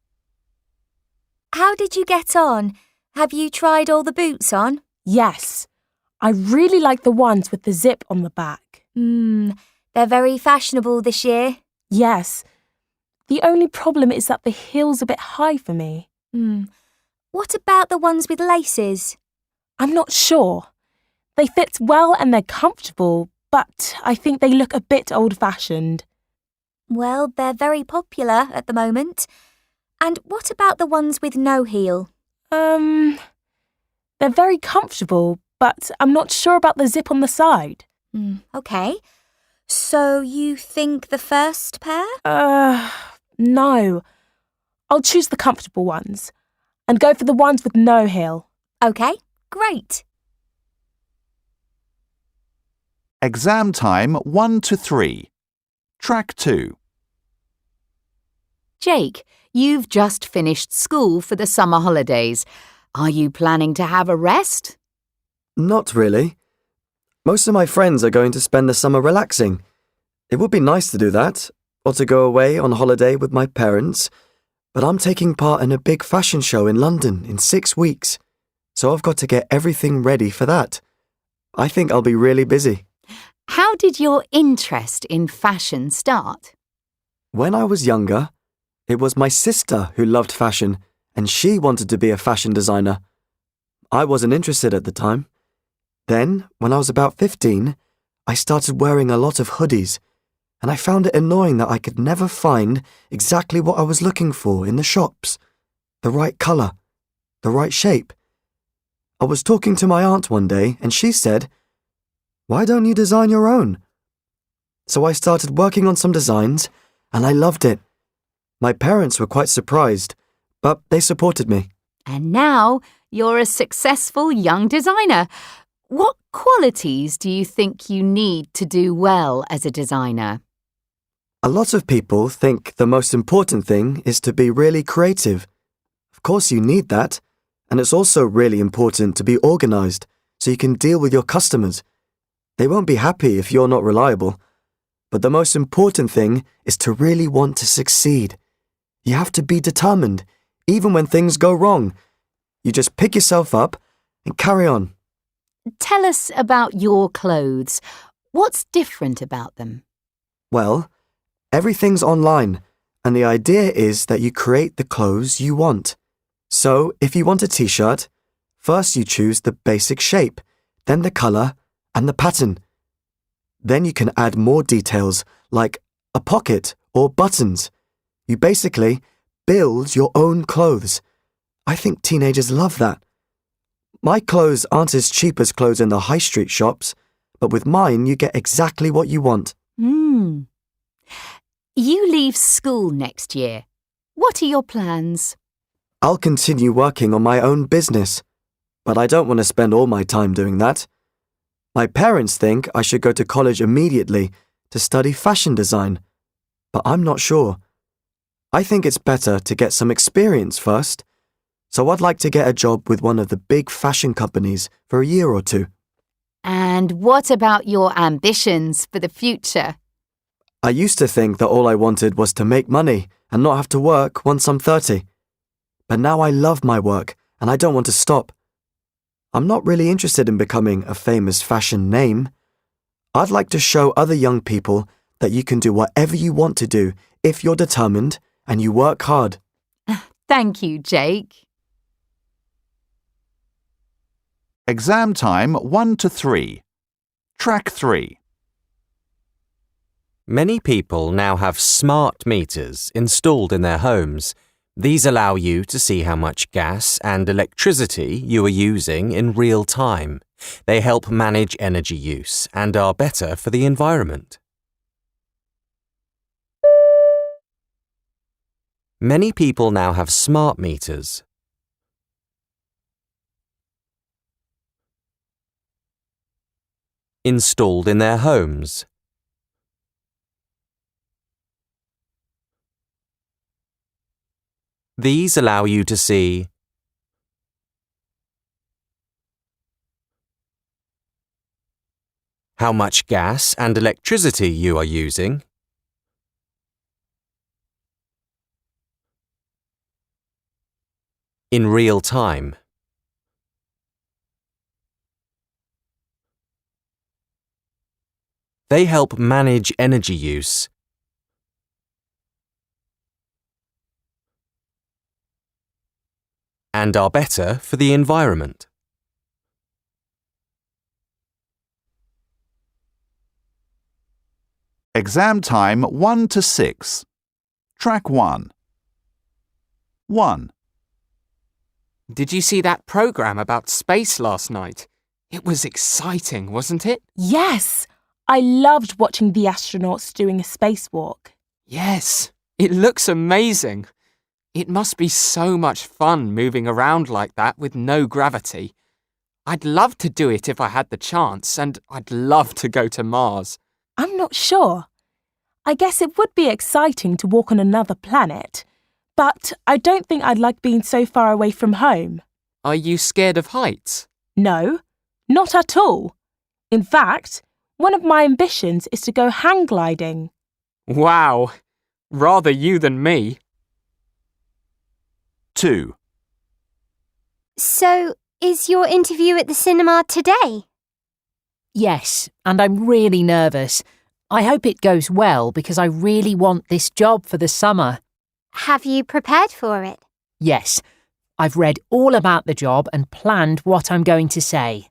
How did you get on? Have you tried all the boots on? Yes. I really like the ones with the zip on the back. They're very fashionable this year. Yes. The only problem is that the heel's a bit high for me. What about the ones with laces? I'm not sure. They fit well and they're comfortable, but I think they look a bit old-fashioned. Well, they're very popular at the moment. And what about the ones with no heel? They're very comfortable, but I'm not sure about the zip on the side. OK. So you think the first pair? No. I'll choose the comfortable ones and go for the ones with no heel. OK, great. Exam time 1 to 3. Track 2. Jake, you've just finished school for the summer holidays. Are you planning to have a rest? Not really. Most of my friends are going to spend the summer relaxing. It would be nice to do that, or to go away on holiday with my parents, but I'm taking part in a big fashion show in London in 6 weeks, so I've got to get everything ready for that. I think I'll be really busy. How did your interest in fashion start? When I was younger, it was my sister who loved fashion, and she wanted to be a fashion designer. I wasn't interested at the time. Then, when I was about 15, I started wearing a lot of hoodies, and I found it annoying that I could never find exactly what I was looking for in the shops. The right colour, the right shape. I was talking to my aunt one day, and she said, "Why don't you design your own?" So I started working on some designs, and I loved it. My parents were quite surprised, but they supported me. And now you're a successful young designer. What qualities do you think you need to do well as a designer? A lot of people think the most important thing is to be really creative. Of course you need that, and it's also really important to be organised so you can deal with your customers. They won't be happy if you're not reliable. But the most important thing is to really want to succeed. You have to be determined, even when things go wrong. You just pick yourself up and carry on. Tell us about your clothes. What's different about them? Well, everything's online, and the idea is that you create the clothes you want. So, if you want a t-shirt, first you choose the basic shape, then the colour and the pattern. Then you can add more details like a pocket or buttons. You basically build your own clothes. I think teenagers love that. My clothes aren't as cheap as clothes in the high street shops, but with mine you get exactly what you want. You leave school next year. What are your plans? I'll continue working on my own business, but I don't want to spend all my time doing that. My parents think I should go to college immediately to study fashion design, but I'm not sure. I think it's better to get some experience first, so I'd like to get a job with one of the big fashion companies for a year or two. And what about your ambitions for the future? I used to think that all I wanted was to make money and not have to work once I'm 30. But now I love my work and I don't want to stop. I'm not really interested in becoming a famous fashion name. I'd like to show other young people that you can do whatever you want to do if you're determined and you work hard. Thank you, Jake. Exam time 1 to 3. Track 3. Many people now have smart meters installed in their homes. These allow you to see how much gas and electricity you are using in real time. They help manage energy use and are better for the environment. Many people now have smart meters. Installed in their homes. These allow you to see how much gas and electricity you are using, in real time. They help manage energy use and are better for the environment. Exam time 1 to 6. Track 1. 1. Did you see that program about space last night? It was exciting, wasn't it? Yes! I loved watching the astronauts doing a spacewalk. Yes, it looks amazing. It must be so much fun moving around like that with no gravity. I'd love to do it if I had the chance, and I'd love to go to Mars. I'm not sure. I guess it would be exciting to walk on another planet, but I don't think I'd like being so far away from home. Are you scared of heights? No, not at all. In fact, one of my ambitions is to go hang gliding. Wow, rather you than me. 2. So, is your interview at the cinema today? Yes, and I'm really nervous. I hope it goes well because I really want this job for the summer. Have you prepared for it? Yes, I've read all about the job and planned what I'm going to say.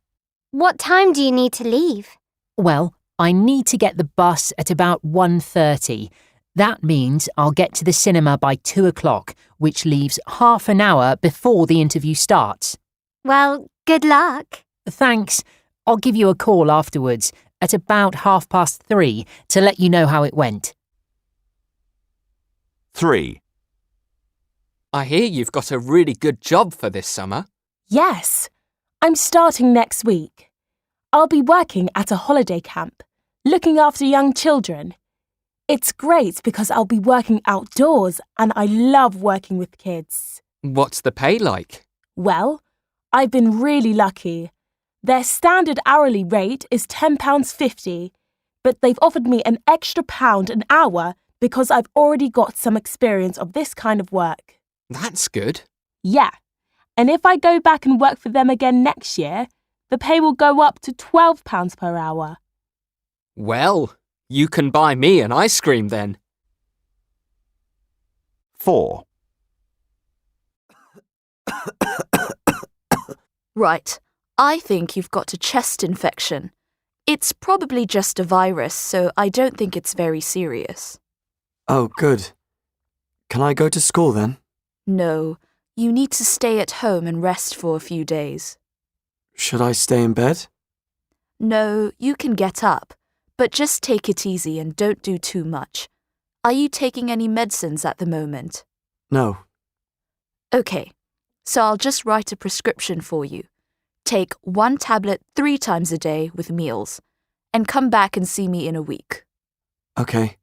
What time do you need to leave? Well, I need to get the bus at about 1:30. That means I'll get to the cinema by 2 o'clock, which leaves half an hour before the interview starts. Well, good luck. Thanks. I'll give you a call afterwards at about 3:30 to let you know how it went. 3. I hear you've got a really good job for this summer. Yes, I'm starting next week. I'll be working at a holiday camp, looking after young children. It's great because I'll be working outdoors and I love working with kids. What's the pay like? Well, I've been really lucky. Their standard hourly rate is £10.50, but they've offered me an extra £1 an hour because I've already got some experience of this kind of work. That's good. Yeah, and if I go back and work for them again next year, the pay will go up to £12 per hour. Well, you can buy me an ice cream then. 4. Right. I think you've got a chest infection. It's probably just a virus, so I don't think it's very serious. Oh, good. Can I go to school then? No, you need to stay at home and rest for a few days. Should I stay in bed? No, you can get up, but just take it easy and don't do too much. Are you taking any medicines at the moment? No. Okay, so I'll just write a prescription for you. Take 1 tablet 3 times a day with meals, and come back and see me in a week. Okay.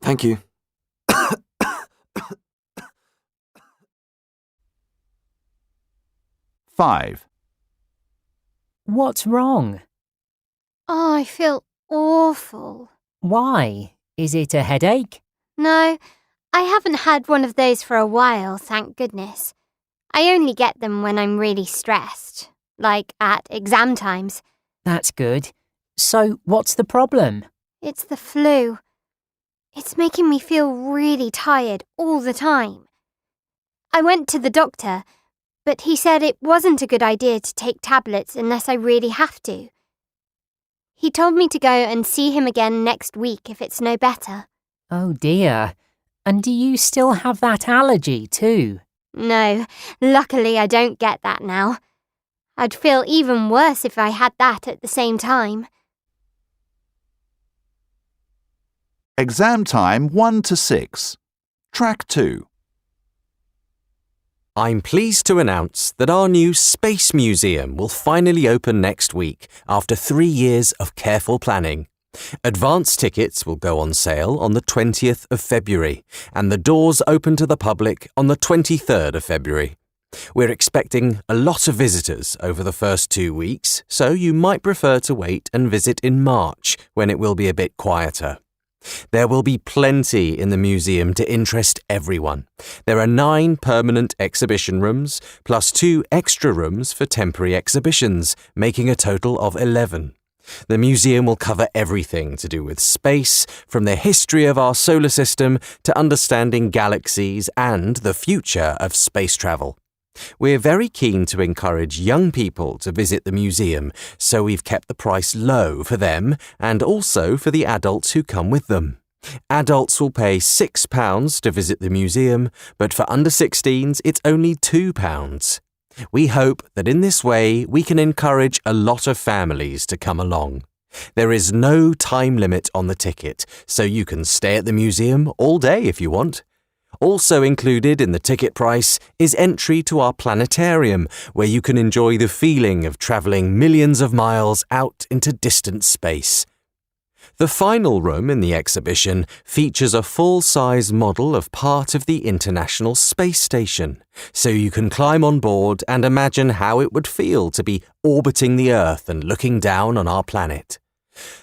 Thank you. 5. What's wrong? Oh, I feel awful. Why? Is it a headache? No, I haven't had one of those for a while, thank goodness. I only get them when I'm really stressed, like at exam times. That's good. So, what's the problem? It's the flu. It's making me feel really tired all the time. I went to the doctor, but he said it wasn't a good idea to take tablets unless I really have to. He told me to go and see him again next week if it's no better. Oh dear. And do you still have that allergy too? No, luckily I don't get that now. I'd feel even worse if I had that at the same time. Exam time 1 to 6. Track 2. I'm pleased to announce that our new Space Museum will finally open next week after 3 years of careful planning. Advance tickets will go on sale on the 20th of February and the doors open to the public on the 23rd of February. We're expecting a lot of visitors over the first 2 weeks, so you might prefer to wait and visit in March when it will be a bit quieter. There will be plenty in the museum to interest everyone. There are 9 permanent exhibition rooms, plus 2 extra rooms for temporary exhibitions, making a total of 11. The museum will cover everything to do with space, from the history of our solar system to understanding galaxies and the future of space travel. We're very keen to encourage young people to visit the museum, so we've kept the price low for them and also for the adults who come with them. Adults will pay £6 to visit the museum, but for under 16s it's only £2. We hope that in this way we can encourage a lot of families to come along. There is no time limit on the ticket, so you can stay at the museum all day if you want. Also included in the ticket price is entry to our planetarium, where you can enjoy the feeling of travelling millions of miles out into distant space. The final room in the exhibition features a full-size model of part of the International Space Station, so you can climb on board and imagine how it would feel to be orbiting the Earth and looking down on our planet.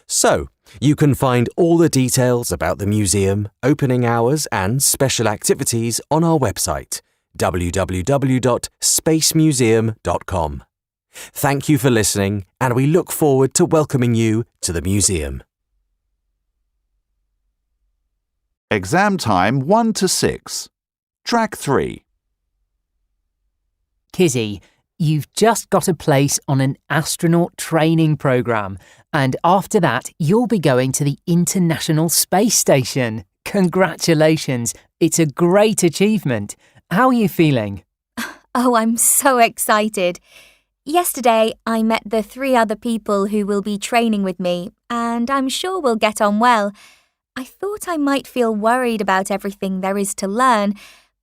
So, you can find all the details about the museum, opening hours and special activities on our website, www.spacemuseum.com. Thank you for listening, and we look forward to welcoming you to the museum. Exam time 1 to 6. Track 3. Kizzy, you've just got a place on an astronaut training program, and after that you'll be going to the International Space Station. Congratulations, it's a great achievement. How are you feeling? Oh, I'm so excited. Yesterday, I met the 3 other people who will be training with me, and I'm sure we'll get on well. I thought I might feel worried about everything there is to learn,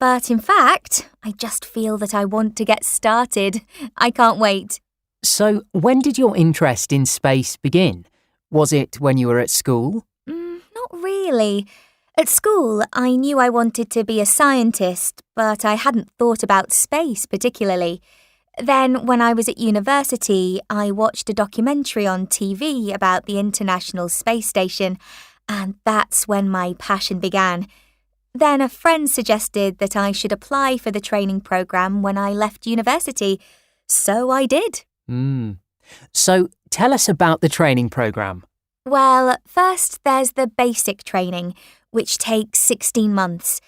but in fact, I just feel that I want to get started. I can't wait. So, when did your interest in space begin? Was it when you were at school? Not really. At school, I knew I wanted to be a scientist, but I hadn't thought about space particularly. Then, when I was at university, I watched a documentary on TV about the International Space Station, and that's when my passion began. Then a friend suggested that I should apply for the training program when I left university, so I did. So, tell us about the training program. Well, first there's the basic training, which takes 16 months.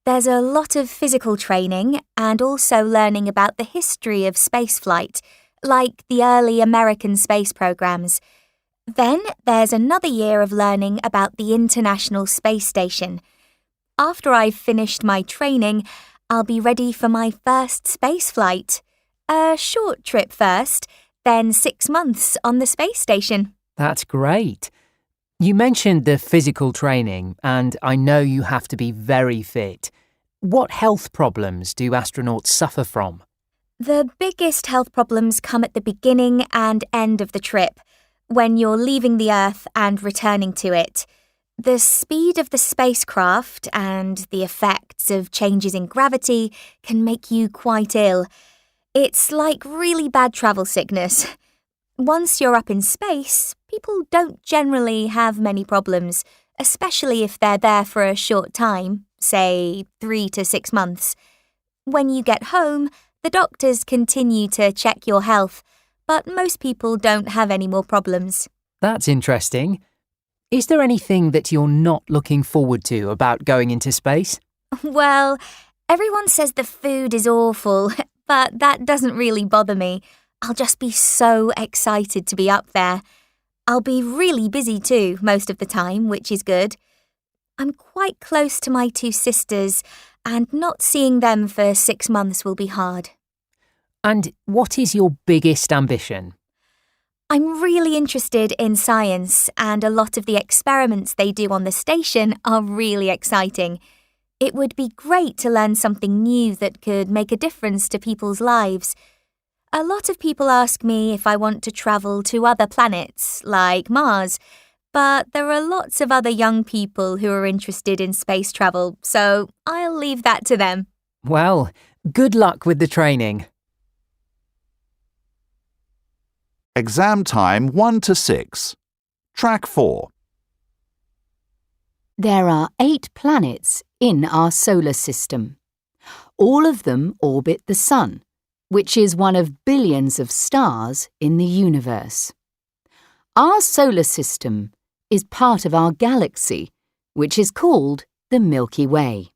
There's a lot of physical training and also learning about the history of spaceflight, like the early American space programs. Then there's another year of learning about the International Space Station. After I've finished my training, I'll be ready for my first space flight. A short trip first, then 6 months on the space station. That's great. You mentioned the physical training, and I know you have to be very fit. What health problems do astronauts suffer from? The biggest health problems come at the beginning and end of the trip, when you're leaving the Earth and returning to it. The speed of the spacecraft and the effects of changes in gravity can make you quite ill. It's like really bad travel sickness. Once you're up in space, people don't generally have many problems, especially if they're there for a short time, say 3 to 6 months. When you get home, the doctors continue to check your health, but most people don't have any more problems. That's interesting. Is there anything that you're not looking forward to about going into space? Well, everyone says the food is awful, but that doesn't really bother me. I'll just be so excited to be up there. I'll be really busy too, most of the time, which is good. I'm quite close to my 2 sisters, and not seeing them for 6 months will be hard. And what is your biggest ambition? I'm really interested in science, and a lot of the experiments they do on the station are really exciting. It would be great to learn something new that could make a difference to people's lives. A lot of people ask me if I want to travel to other planets, like Mars, but there are lots of other young people who are interested in space travel, so I'll leave that to them. Well, good luck with the training. Exam time 1 to 6. Track 4. There are 8 planets in our solar system. All of them orbit the Sun, which is one of billions of stars in the universe. Our solar system is part of our galaxy, which is called the Milky Way.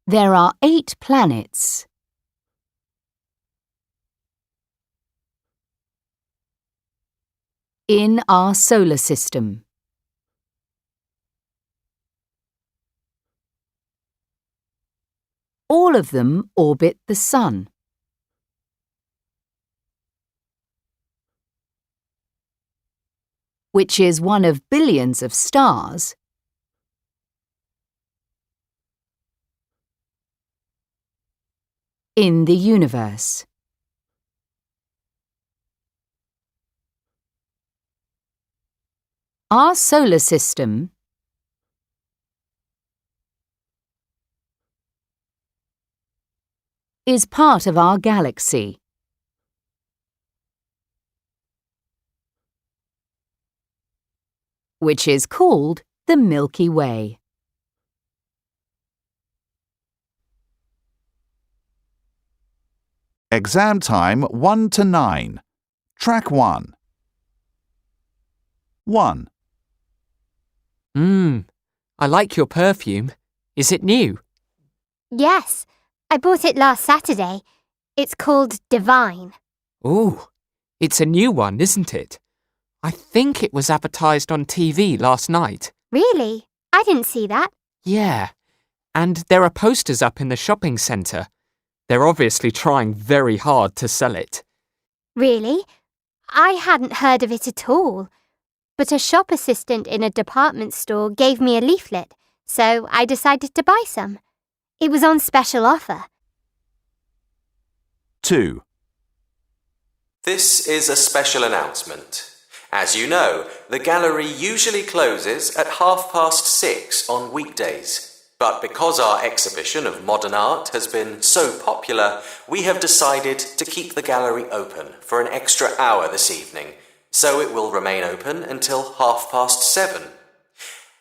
There are 8 planets in our solar system. All of them orbit the Sun. Which is one of billions of stars in the universe. Our solar system is part of our galaxy. Which is called the Milky Way. Exam time 1 to 9. Track 1. 1. I like your perfume. Is it new? Yes, I bought it last Saturday. It's called Divine. Ooh, it's a new one, isn't it? I think it was advertised on TV last night. Really? I didn't see that. Yeah, and there are posters up in the shopping centre. They're obviously trying very hard to sell it. Really? I hadn't heard of it at all. But a shop assistant in a department store gave me a leaflet, so I decided to buy some. It was on special offer. 2. This is a special announcement. As you know, the gallery usually closes at 6:30 on weekdays. But because our exhibition of modern art has been so popular, we have decided to keep the gallery open for an extra hour this evening, so it will remain open until 7:30.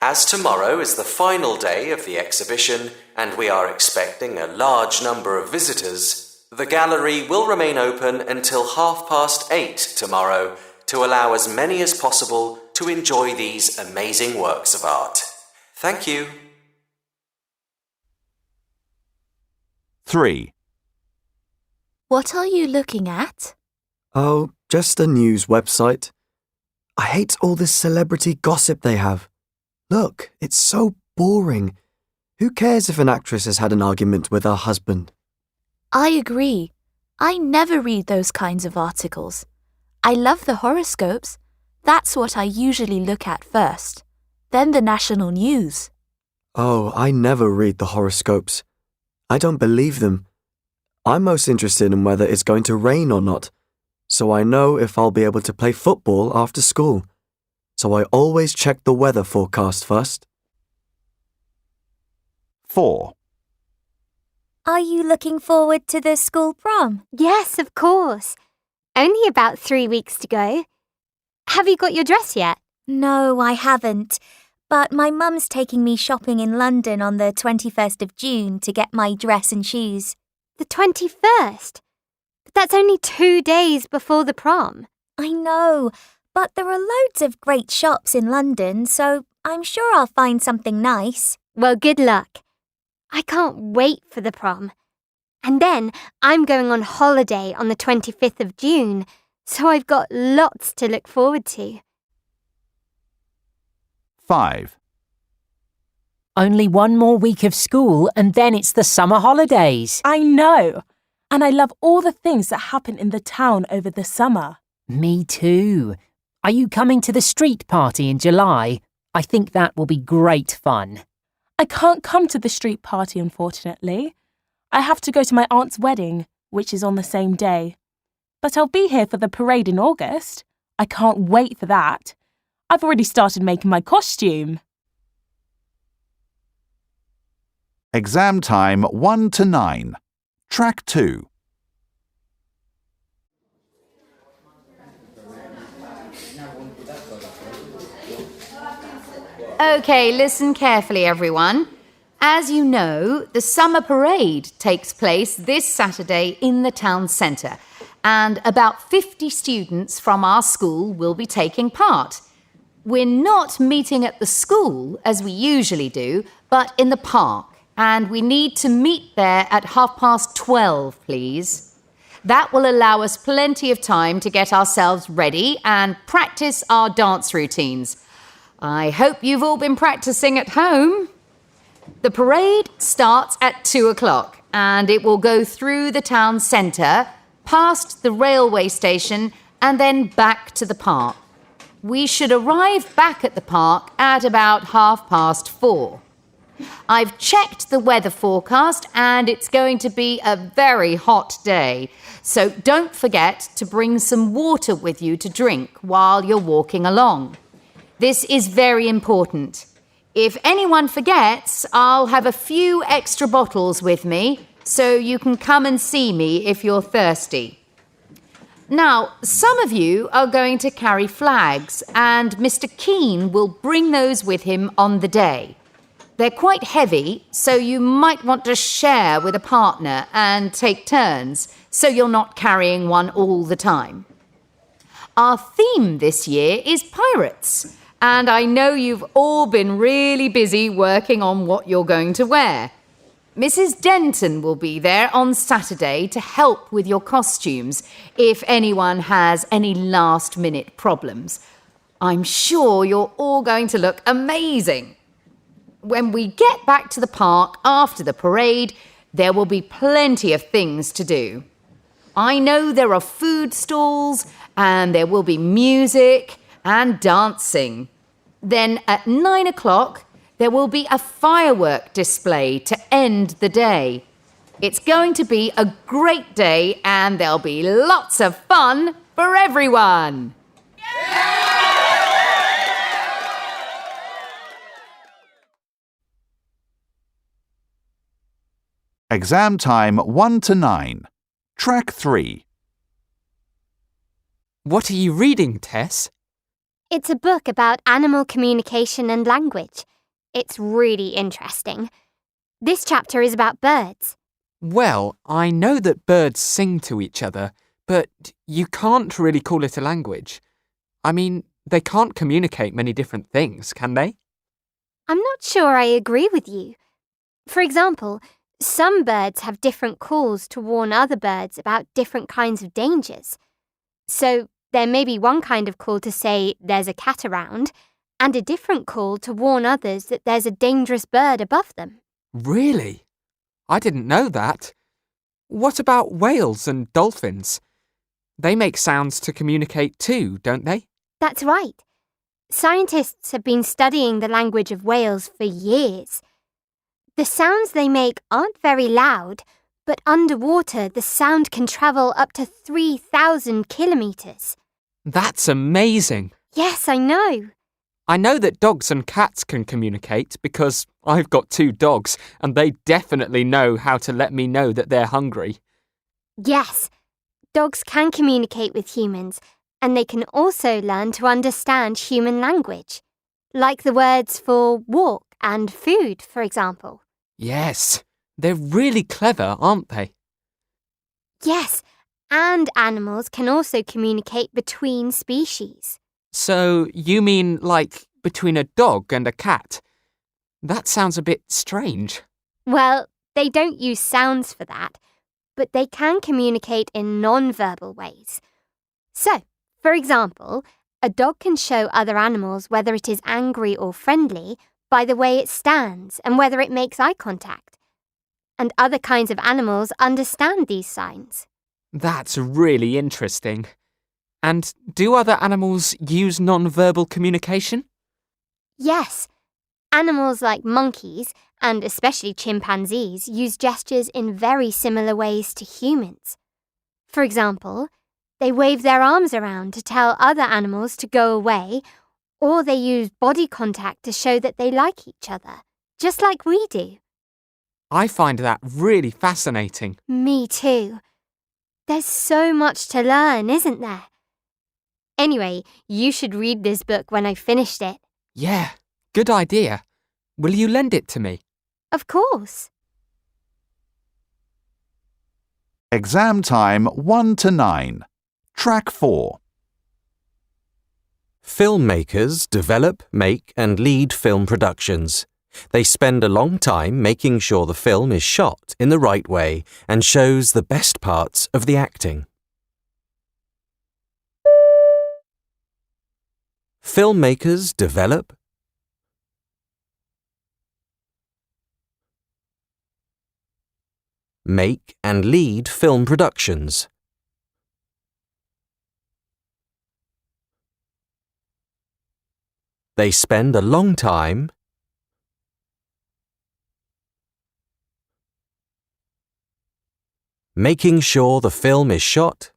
As tomorrow is the final day of the exhibition and we are expecting a large number of visitors, the gallery will remain open until 8:30 tomorrow to allow as many as possible to enjoy these amazing works of art. Thank you. 3. What are you looking at? Oh, just a news website. I hate all this celebrity gossip they have. Look, it's so boring. Who cares if an actress has had an argument with her husband? I agree. I never read those kinds of articles. I love the horoscopes. That's what I usually look at first. Then the national news. Oh, I never read the horoscopes. I don't believe them. I'm most interested in whether it's going to rain or not, so I know if I'll be able to play football after school. So I always check the weather forecast first. 4. Are you looking forward to the school prom? Yes, of course. Only about 3 weeks to go. Have you got your dress yet? No, I haven't. But my mum's taking me shopping in London on the 21st of June to get my dress and shoes. The 21st? But that's only 2 days before the prom. I know, but there are loads of great shops in London, so I'm sure I'll find something nice. Well, good luck. I can't wait for the prom. And then I'm going on holiday on the 25th of June, so I've got lots to look forward to. 5. Only one more week of school and then it's the summer holidays. I know. And I love all the things that happen in the town over the summer. Me too. Are you coming to the street party in July? I think that will be great fun. I can't come to the street party, unfortunately. I have to go to my aunt's wedding, which is on the same day. But I'll be here for the parade in August. I can't wait for that. I've already started making my costume. Exam time 1 to 9. Track 2. OK, listen carefully, everyone. As you know, the summer parade takes place this Saturday in the town centre, and about 50 students from our school will be taking part. We're not meeting at the school, as we usually do, but in the park, and we need to meet there at 12:30, please. That will allow us plenty of time to get ourselves ready and practice our dance routines. I hope you've all been practicing at home. The parade starts at 2:00 and it will go through the town centre, past the railway station and then back to the park. We should arrive back at the park at about 4:30. I've checked the weather forecast and it's going to be a very hot day, so don't forget to bring some water with you to drink while you're walking along. This is very important. If anyone forgets, I'll have a few extra bottles with me, so you can come and see me if you're thirsty. Now, some of you are going to carry flags, and Mr. Keane will bring those with him on the day. They're quite heavy, so you might want to share with a partner and take turns, so you're not carrying one all the time. Our theme this year is pirates, and I know you've all been really busy working on what you're going to wear. Mrs. Denton will be there on Saturday to help with your costumes if anyone has any last-minute problems. I'm sure you're all going to look amazing. When we get back to the park after the parade, there will be plenty of things to do. I know there are food stalls and there will be music and dancing. Then at 9:00, there will be a firework display to end the day. It's going to be a great day and there'll be lots of fun for everyone. Exam time 1 to 9. Track 3. What are you reading, Tess? It's a book about animal communication and language. It's really interesting. This chapter is about birds. Well, I know that birds sing to each other, but you can't really call it a language. I mean, they can't communicate many different things, can they? I'm not sure I agree with you. For example, some birds have different calls to warn other birds about different kinds of dangers. So there may be one kind of call to say there's a cat around, and a different call to warn others that there's a dangerous bird above them. Really? I didn't know that. What about whales and dolphins? They make sounds to communicate too, don't they? That's right. Scientists have been studying the language of whales for years. The sounds they make aren't very loud, but underwater the sound can travel up to 3,000 kilometres. That's amazing. Yes, I know. I know that dogs and cats can communicate because I've got 2 dogs and they definitely know how to let me know that they're hungry. Yes, dogs can communicate with humans, and they can also learn to understand human language, like the words for walk and food, for example. Yes, they're really clever, aren't they? Yes, and animals can also communicate between species. So you mean like between a dog and a cat? That sounds a bit strange. Well, they don't use sounds for that, but they can communicate in non-verbal ways. So, for example, a dog can show other animals whether it is angry or friendly by the way it stands and whether it makes eye contact. And other kinds of animals understand these signs. That's really interesting. And do other animals use non-verbal communication? Yes, animals like monkeys, and especially chimpanzees, use gestures in very similar ways to humans. For example, they wave their arms around to tell other animals to go away, or they use body contact to show that they like each other, just like we do. I find that really fascinating. Me too. There's so much to learn, isn't there? Anyway, you should read this book when I've finished it. Yeah, good idea. Will you lend it to me? Of course. Exam time 1 to 9. Track 4. Filmmakers develop, make and lead film productions. They spend a long time making sure the film is shot in the right way and shows the best parts of the acting. Filmmakers develop, make and lead film productions. They spend a long time making sure the film is shot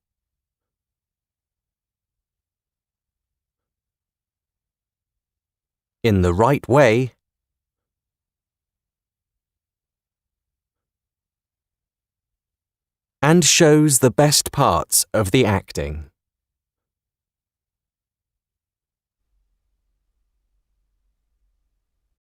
in the right way and shows the best parts of the acting.